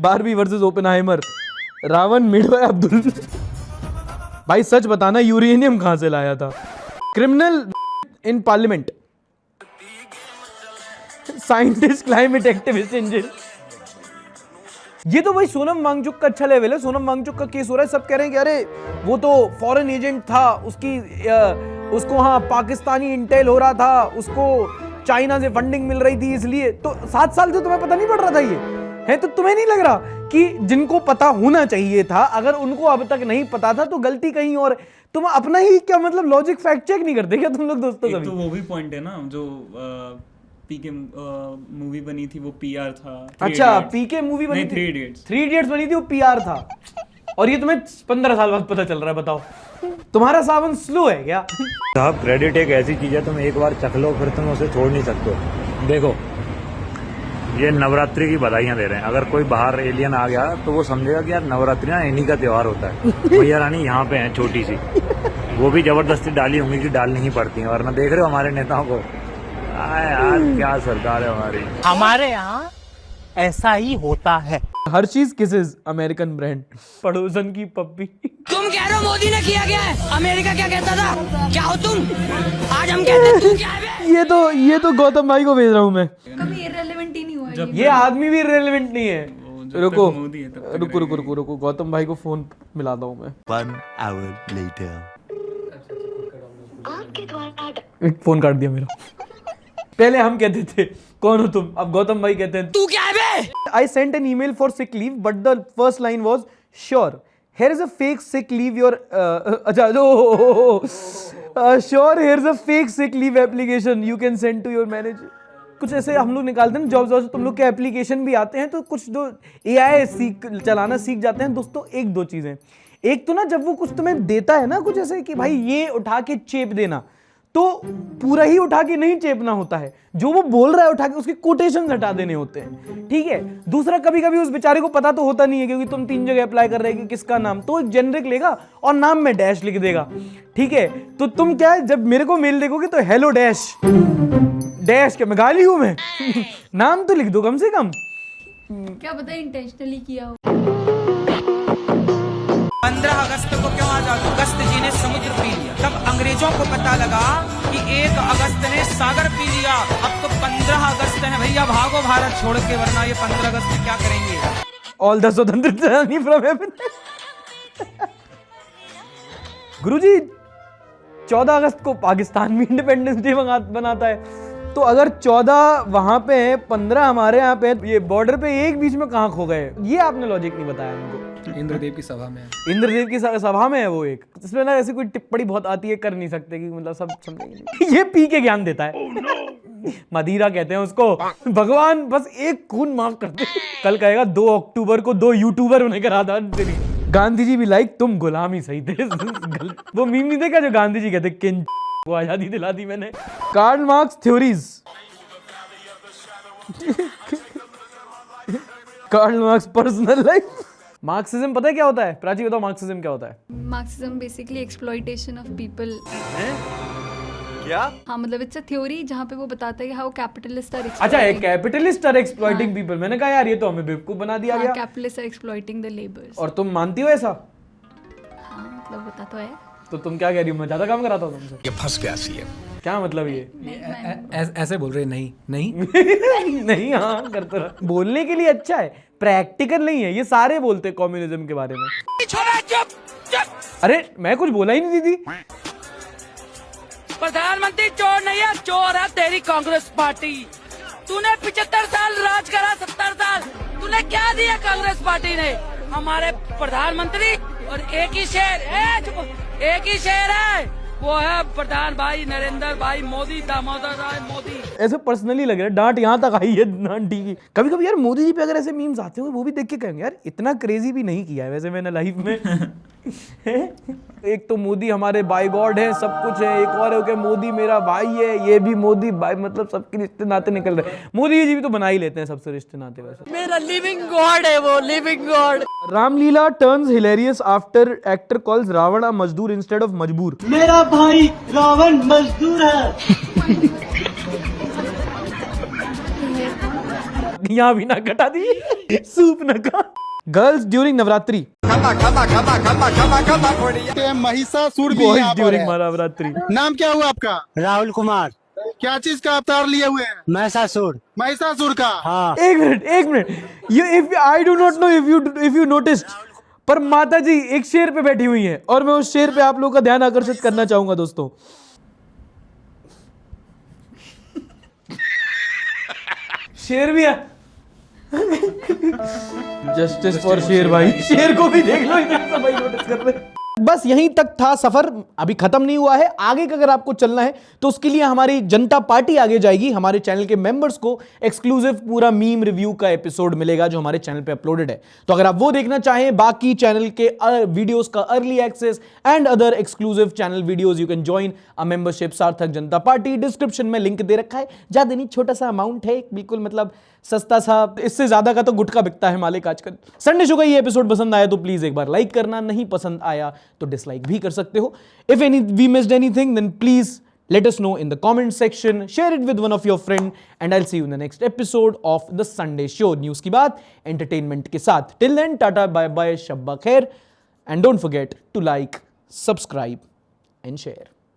Barbie versus Oppenheimer, Ravan made by Abdul. भाई सच बताना, यूरेनियम कहां से लाया था? Criminal in parliament, scientist climate activist in jail. ये तो भाई सोनम वांगचुक का अच्छा लेवल है। सोनम वांगचुक का केस हो रहा है, सब कह रहे हैं कि अरे वो तो फॉरेन एजेंट था, उसको हाँ पाकिस्तानी इंटेल हो रहा था, उसको चाइना से फंडिंग मिल रही थी, इसलिए तो 7 साल से तुम्हें पता नहीं पड़ रहा था ये है? तो तुम्हें नहीं लग रहा कि जिनको पता होना चाहिए था, अगर उनको अब तक नहीं पता था तो गलती कहीं और? तुम अपना ही क्या मतलब लॉजिक फैक्ट चेक नहीं करते क्या तुम लोग दोस्तों? कभी तो वो भी पॉइंट है ना, जो पीके मूवी बनी थी वो पीआर था। अच्छा पीके मूवी बनी थी, 3 इडियट्स बनी थी, वो पीआर था। और ये तुम्हें 15 साल बाद पता चल रहा है। बताओ तुम्हारा सावन स्लो है क्या? साहब क्रेडिट एक ऐसी चीज है, तुम एक बार चख लो फिर तुम उसे छोड़ नहीं सकते। देखो ये नवरात्रि की बधाइयां दे रहे हैं, अगर कोई बाहर एलियन आ गया तो वो समझेगा कि यार नवरात्रि ना इन्हीं का त्योहार होता है। भैया रानी यहाँ पे है छोटी सी, वो भी जबरदस्ती डाली होंगी कि डालनी ही पड़ती है, वरना देख रहे हो हमारे नेताओं को, यार क्या सरकार है हमारी। हमारे यहाँ ऐसा ही होता है। हर चीज किसेस अमेरिकन ब्रांड, पड़ोसन की पप्पी। तुम कह रहे हो मोदी ने किया क्या है? अमेरिका क्या कहता था? क्या हो तुम? आज हम कहते हैं तू क्या है? ये तो गौतम भाई को भेज रहा हूँ मैं। कभी इररिलेवेंट ही नहीं हुआ ये आदमी भी इररिलेवेंट नहीं है। रुको गौतम भाई को फोन मिलाता हूँ मैं। 1 hour later. फोन काट दिया मेरा। पहले हम कहते थे कौन हो तुम, अब गौतम भाई कहते हैं तू क्या है बे? I sent an email for sick leave, but the first line was sure. Here is a fake sick leave. Sure, here's a fake sick leave application you can send to your manager. कुछ ऐसे हम लोग निकालते हैं jobs, तुम लोग के application भी आते हैं, तो कुछ जो AI चलाना सीख जाते हैं दोस्तों। 1-2 चीजें, एक तो ना जब वो कुछ तुम्हें देता है ना, कुछ ऐसे कि भाई ये उठा के चेप देना, तो पूरा ही उठा के नहीं चेपना होता है, जो वो बोल रहा है उठा के उसके कोटेशन हटा देने होते हैं, ठीक है। दूसरा, कभी कभी उस बेचारे को पता तो होता नहीं है, क्योंकि तुम 3 जगह अप्लाई कर रहे हो कि किसका नाम, तो एक जेनरिक लेगा और नाम में डैश लिख देगा, ठीक है। तो तुम क्या है, जब मेरे को मेल देखोगे तो हेलो डैश क्या मैं गाली हूं मैं? नाम तो लिख दो कम से कम। क्या पता इंटेंशनली किया हो। 15 अगस्त को क्यों आजाद? अगस्त जी ने समुद्र पी लिया, तब अंग्रेजों को पता लगा कि 1 अगस्त ने सागर पी लिया। अब तो 15 अगस्त है भैया, भागो भारत छोड़ के, वरना ये 15 अगस्त में क्या करेंगे? ऑल द स्वतंत्रता सेनानी फ्रॉम हेवन। गुरुजी 14 अगस्त को पाकिस्तान भी इंडिपेंडेंस डे बनाता है, तो अगर 14 वहां पे है, 15 हमारे यहाँ पे है, ये बॉर्डर पे एक बीच में कहाँ खो गए? ये आपने लॉजिक नहीं बताया हमको। इंद्रदेव की सभा में है। इंद्रदेव की सभा में है वो एक, इसमें ना ऐसी कोई टिप्पणी बहुत आती है, कर नहीं सकते कि मतलब सब समझेंगे नहीं। ये पी के ज्ञान देता है। मदिरा कहते हैं उसको। भगवान बस एक खून माफ कर दे। कल कहेगा 2 अक्टूबर को 2 यूट्यूबर उन्हें करा था तेरी। गांधी जी भी लाइक तुम गुलाम ही सही थे। वो मीम नहीं देखा जो गांधी जी कहते किन को आजादी दिला दी मैंने। Karl Marx theories. Karl Marx personal life. Marxism पता है क्या होता है? प्राची बताओ मार्क्सिज्म क्या होता है? Marxism basically exploitation of people. क्या? हाँ मतलब इट्स अ थ्योरी जहाँ पे वो बताता है हाउ कैपिटलिस्ट आर अच्छा है कैपिटलिस्ट आर एक्सप्लॉइटिंग पीपल। मैंने कहा यार ये तो हमें बेवकूफ बना दिया गया। Capitalist are exploiting the labours. और तुम मानती हो ऐसा? हाँ मतलब बता तो है। तो तुम क्या कह रही हो? मैं ज्यादा काम कराता हूँ तुमसे? ये फंस गया सीएम। क्या मतलब ये? ऐसे बोल रहे नहीं नहीं नहीं हाँ करते रहो। बोलने के लिए अच्छा है, प्रैक्टिकल नहीं है। ये सारे बोलते हैं कम्युनिज्म के बारे में। अरे मैं कुछ बोला ही नहीं दीदी। प्रधानमंत्री चोर नहीं है, चोर है तेरी कांग्रेस पार्टी। तूने 75 साल राज करा, 70 साल तूने क्या दिया कांग्रेस पार्टी ने? हमारे प्रधानमंत्री और एक ही शेर, एक ही शेर है, वो है प्रधान भाई नरेंद्र भाई मोदी, दामोदर राय मोदी। ऐसे पर्सनली लग रहा है, डांट यहाँ तक आई है आंटी की। कभी कभी यार मोदी जी पे अगर ऐसे मीम्स आते हो वो भी देख के कहेंगे यार इतना क्रेजी भी नहीं किया है वैसे मैंने लाइफ में। एक तो मोदी हमारे बाई गॉड है, सब कुछ है। एक और है कि मोदी मेरा भाई है, ये भी मोदी भाई, मतलब सबके रिश्ते नाते निकल रहे हैं। मोदी जी भी तो बना ही लेते हैं सबसे रिश्ते नाते वैसे। मेरा लिविंग गॉड है वो, living god. Ramlila turns hilarious after actor calls Ravan a मजदूर इंस्टेड ऑफ मजबूर। मेरा भाई रावण मजदूर है। यहाँ भी ना घटा दी सूप न का। Girls during Navratri. Mahishasur boys during Navratri. नाम क्या हुआ आपका? राहुल कुमार। क्या चीज का अवतार लिए हुए हैं? महिषासुर। महिषासुर का। हाँ। एक minute if I do not know if you noticed, पर माता जी एक शेर पे बैठी हुई हैं और मैं उस शेर पे आप लोगों का ध्यान आकर्षित करना चाहूंगा दोस्तों। शेर भी है। जस्टिस फॉर शेर भाई। शेर को भी देख लो, इतना भाई नोटिस कर रहे। बस यहीं तक था सफर, अभी खत्म नहीं हुआ है। आगे का अगर आपको चलना है तो उसके लिए हमारी जनता पार्टी आगे जाएगी। हमारे चैनल के मेंबर्स को एक्सक्लूसिव पूरा मीम रिव्यू का एपिसोड मिलेगा जो हमारे चैनल पे अपलोडेड है। तो अगर आप वो देखना चाहें, बाकी चैनल के वीडियोस का early access and other exclusive channel videos, you can join a membership Sarthak Janata Party. Description में लिंक दे रखा है। ज्यादा नहीं, छोटा सा अमाउंट है, बिल्कुल मतलब सस्ता सा। इससे ज्यादा का तो गुटखा बिकता है मालिक आजकल। संडे शो का ये एपिसोड पसंद आया तो प्लीज एक बार लाइक करना, नहीं पसंद आया तो डिसलाइक भी कर सकते हो। If we missed anything then please let us know in the comment section, share it with one of your friend and I'll see you in the next episode of the Sunday show. News की बात entertainment के साथ। Till then, tata, bye bye, शब्बा खैर, and don't forget to like, subscribe and share.